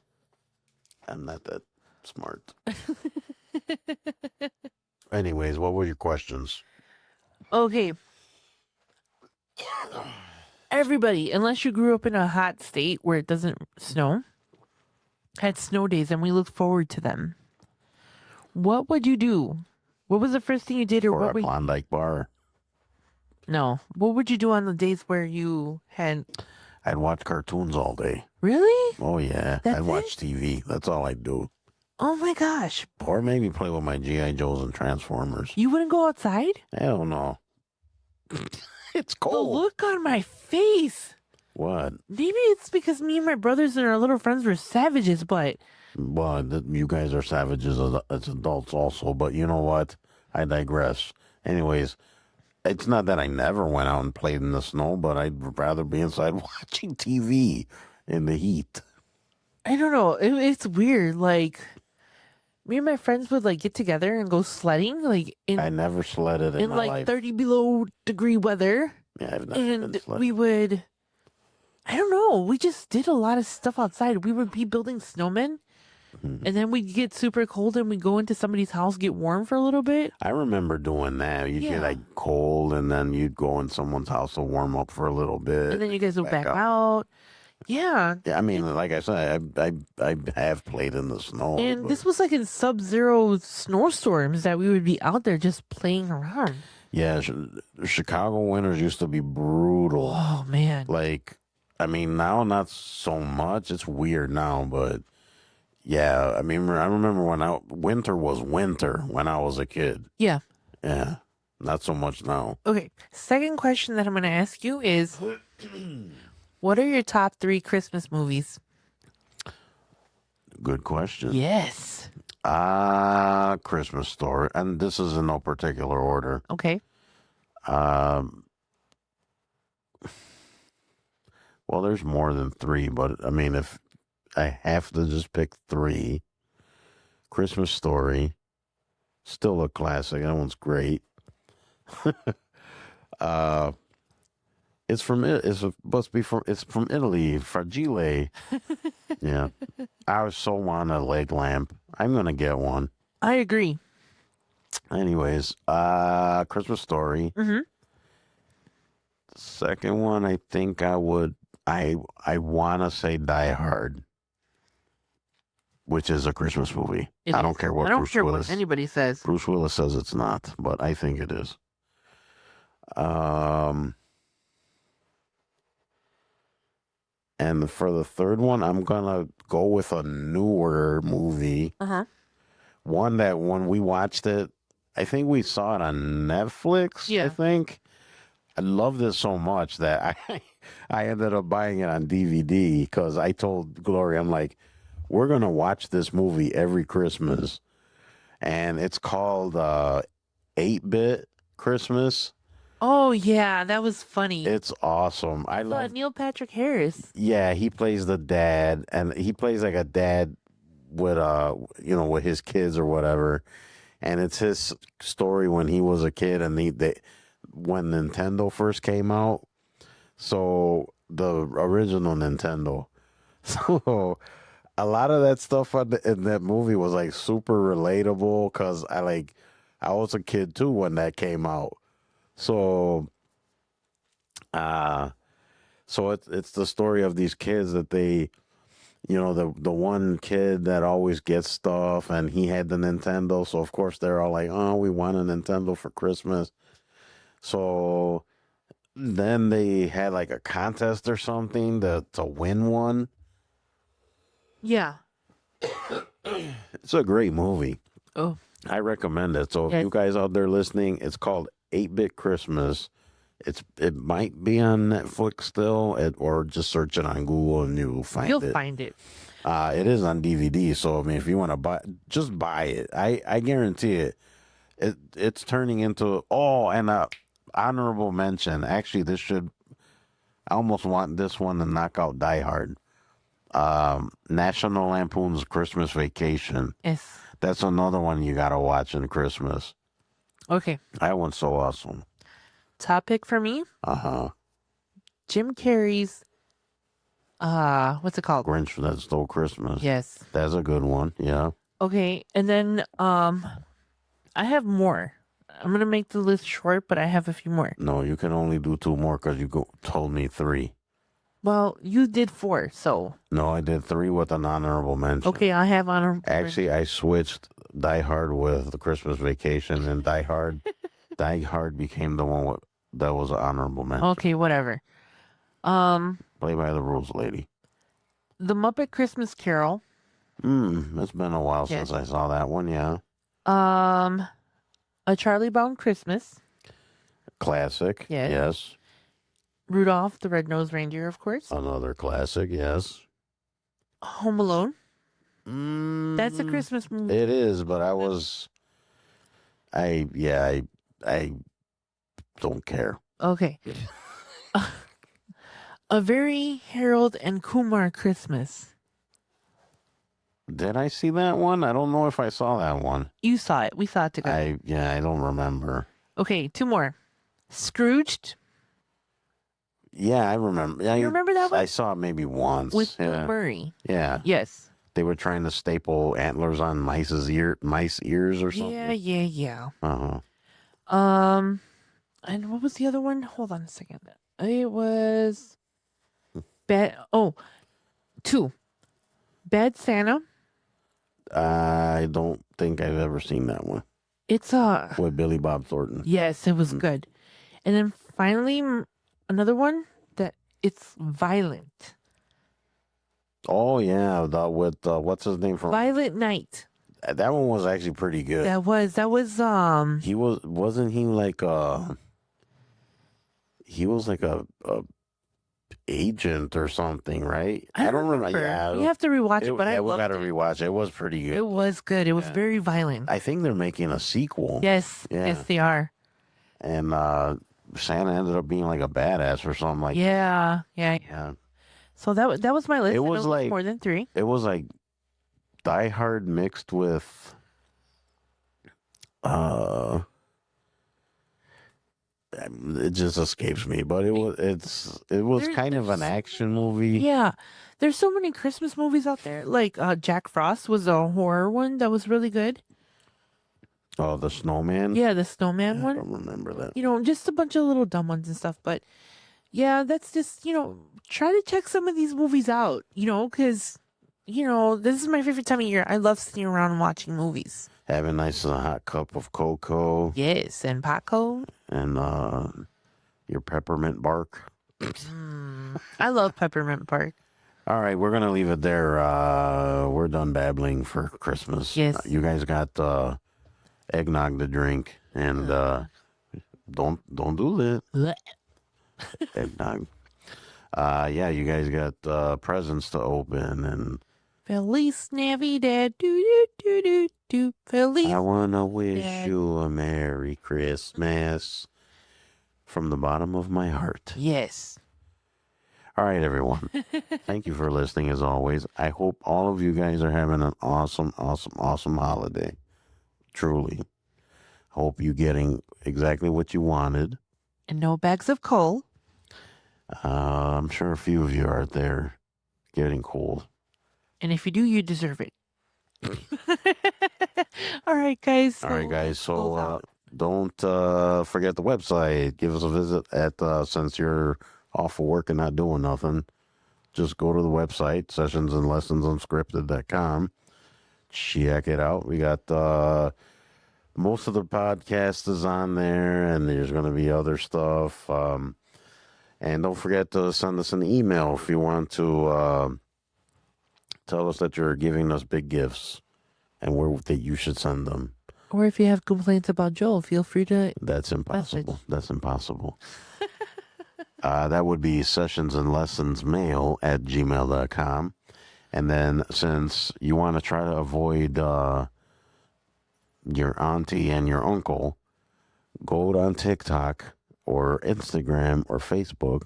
I'm not that smart. Anyways, what were your questions? Okay. Everybody, unless you grew up in a hot state where it doesn't snow, had snow days and we look forward to them. What would you do? What was the first thing you did, or For what a would Klondike bar, no? What would you do on the days where you had? I'd watch cartoons all day. Really? Oh, yeah. That's I'd watch it? TV. That's all I'd do. Oh my gosh! Or maybe play with my G.I. Joes and Transformers. You wouldn't go outside? Hell no. It's The cold. look on my face. What? Maybe it's because me and my brothers and our little friends were savages, but Well, you guys are savages as adults also, but you know what? I digress. Anyways, it's not that I never went out and played in the snow, but I'd rather be inside watching TV in the heat. I don't know. It's weird. Like, me and my friends would like get together and go sledding, like I in never sledded in my like life. 30 below degree weather, Yeah, I've never been and sledding. we would. I don't know. We just did a lot of stuff outside. We would be building snowmen, Mhm. and then we'd get super cold and we'd go into somebody's house, get warm for a little bit. I remember doing that. You'd Yeah. get like cold, and then you'd go in someone's house to warm up for a little bit. And then you guys would back back up. out. Yeah. Yeah, I mean, like I said, I have played in the snow. And but- this was like in sub-zero snowstorms that we would be out there just playing around. yeah, Chicago winters used to be brutal. Oh man. Like, I mean, now not so much. It's weird now, but yeah, I mean, I remember when winter was winter when I was a kid. Yeah. Yeah, not so much now. Okay. Second question that I'm going to ask you is, what are your top 3 Christmas movies? Good question. Yes. Christmas Story, and this is in no particular order. Okay. Well, there's more than 3, but I mean, if I have to just pick 3, Christmas Story, still a classic. That one's great. It's from it's from Italy, Fragile. Yeah, I so want a leg lamp. I'm gonna get one. I agree. Anyways, Christmas Story. Mm-hmm. Second one, I think I would. I want to say Die Hard, which is a Christmas movie. I don't care what I don't Bruce care Willis. what anybody says. Bruce Willis says it's not, but I think it is. And for the third one, I'm gonna go with a newer movie. Uh-huh. One that when we watched it, I think we saw it on Netflix. Yeah. I think. I loved it so much that I ended up buying it on DVD because I told Gloria, I'm like, we're going to watch this movie every Christmas. And it's called 8-Bit Christmas. Oh, yeah. That was funny. It's awesome. I So, love Neil Patrick Harris. Yeah, he plays the dad, and he plays like a dad with with his kids or whatever. And it's his story when he was a kid, and when Nintendo first came out. So the original Nintendo. So a lot of that stuff in that movie was like super relatable because I was a kid too when that came out. So it's the story of these kids that they, the one kid that always gets stuff, and he had the Nintendo. So of course they're all like, oh, we want a Nintendo for Christmas. So then they had like a contest or something to win one. Yeah. It's a great movie. Oh. I recommend it. So if Yes. you guys out there listening, it's called 8-Bit Christmas. It might be on Netflix still, or just search it on Google and you'll find You'll it. find it. It is on DVD. So I mean, if you want to just buy it. I guarantee it. it's turning into and honorable mention. Actually, I almost want this one to knock out Die Hard. National Lampoon's Christmas Vacation. Yes. That's another one you gotta watch in Christmas. Okay. That one's so awesome. Topic for me: Jim Carrey's. What's it called? Grinch That Stole Christmas. Yes. That's a good one. Yeah. Okay, and then I have more. I'm gonna make the list short, but I have a few more. No, you can only do 2 more because you told me 3. Well, you did 4, so No, I did 3 with an honorable mention. okay. I have honorable. Actually, I switched Die Hard with the Christmas Vacation, and Die Hard became the one that was an honorable mention. Okay, whatever. Play by the rules, lady. The Muppet Christmas Carol. It's been a while Yeah. since I saw that one. Yeah, A Charlie Brown Christmas. classic. Yes. Yes. Rudolph the Red-Nosed Reindeer, of course. Another classic. Yes. Home Alone. That's a Christmas movie. It is, but I don't care. Okay. A Very Harold and Kumar Christmas. Did I see that one? I don't know if I saw that one. You saw it. We saw it together. I don't remember. Okay, 2 more. Scrooged Yeah, I remember. Yeah, You remember that one? I saw it maybe once. with Bill yeah. Murray. Yeah. Yes. They were trying to staple antlers on mice ears or something. Yeah. Uh-huh. And what was the other one? Hold on a second. It was bad. Oh, 2. Bad Santa. I don't think I've ever seen that one It's with Billy Bob Thornton. yes, it was good. And then finally another one that it's violent. Oh yeah, with what's his name from? Violent Night. That one was actually pretty good. That was He wasn't he like a agent or something, right? I don't remember. Yeah, You have to rewatch it, but I we loved gotta it. rewatch it. It was pretty good. It was good. It was Yeah. very violent. I think they're making a sequel. Yes. Yeah. Yes, they are. And Santa ended up being like a badass or something like Yeah. yeah. So that was my list. It and was like- more than 3. It was like Die Hard mixed with it just escapes me, but it was There- kind of an action movie. Yeah. There's so many Christmas movies out there. Like Jack Frost was a horror one that was really good. Oh, the Snowman. Yeah, the Snowman I one. don't remember that. Just a bunch of little dumb ones and stuff. But yeah, that's just, try to check some of these movies out, because, this is my favorite time of year. I love sitting around and watching movies. Have a nice hot cup of cocoa Yes, and Paco. and your peppermint bark. I love Peppermint Park. All right, we're gonna leave it there. We're done babbling for Christmas. Yes. You guys got eggnog to drink, and don't do that. Blech. Eggnog. Yeah, you guys got presents to open, and Feliz Navidad. Do, do, do, do, do. Feliz. I wanna wish Dad. you a Merry Christmas from the bottom of my heart. Yes. All right, everyone. Thank you for listening as always. I hope all of you guys are having an awesome, awesome, awesome holiday. Truly. Hope you're getting exactly what you wanted. And no bags of coal. I'm sure a few of you are out there getting cold. And if you do, you deserve it. All right, guys. All right, guys. close So out. don't forget the website. Give us a visit at since you're off of work and not doing nothing. Just go to the website, sessionsandlessonsunscripted.com. Check it out. We got most of the podcast is on there, and there's going to be other stuff. And don't forget to send us an email if you want to tell us that you're giving us big gifts and where that you should send them. Or if you have complaints about Joel, feel free to. That's impossible. Message. That's impossible. That would be sessionsandlessonsmail@gmail.com. And then since you want to try to avoid your auntie and your uncle, go on TikTok or Instagram or Facebook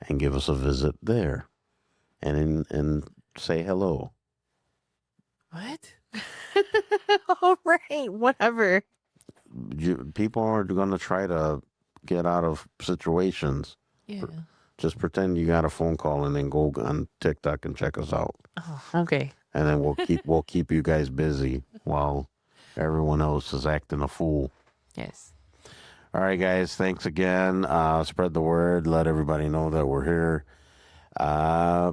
and give us a visit there, and say hello. What? All right, whatever. People are going to try to get out of situations. Yeah. Just pretend you got a phone call and then go on TikTok and check us out, Oh, okay. and then we'll keep you guys busy while everyone else is acting a fool. Yes. All right, guys. Thanks again. Spread the word. Let everybody know that we're here.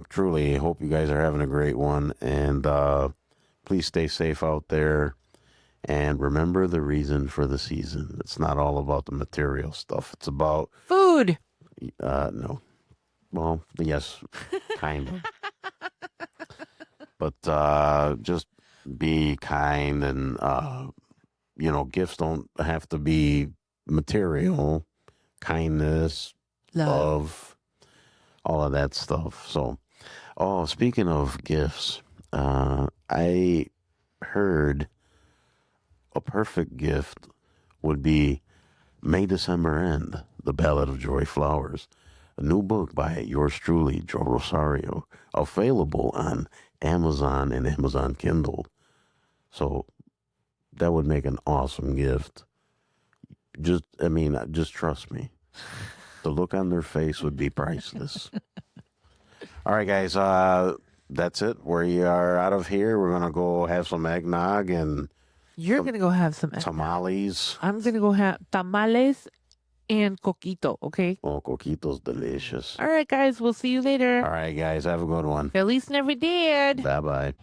Truly, hope you guys are having a great one, and please stay safe out there. And remember the reason for the season. It's not all about the material stuff. It's about Food. no. Well, yes, kind of. But just be kind, and gifts don't have to be material. Kindness, love, all of that stuff. So, speaking of gifts, I heard a perfect gift would be May December End, The Ballad of Joy Flowers, a new book by yours truly, Joe Rosario, available on Amazon and Amazon Kindle. So that would make an awesome gift. Just trust me. The look on their face would be priceless. All right, guys, that's it. We are out of here. We're going to go have some eggnog and You're going to go have some tamales. I'm going to go have tamales and coquito, okay? Oh, coquito's delicious. All right, guys. We'll see you later. All right, guys, have a good one. Feliz Navidad. Bye-bye.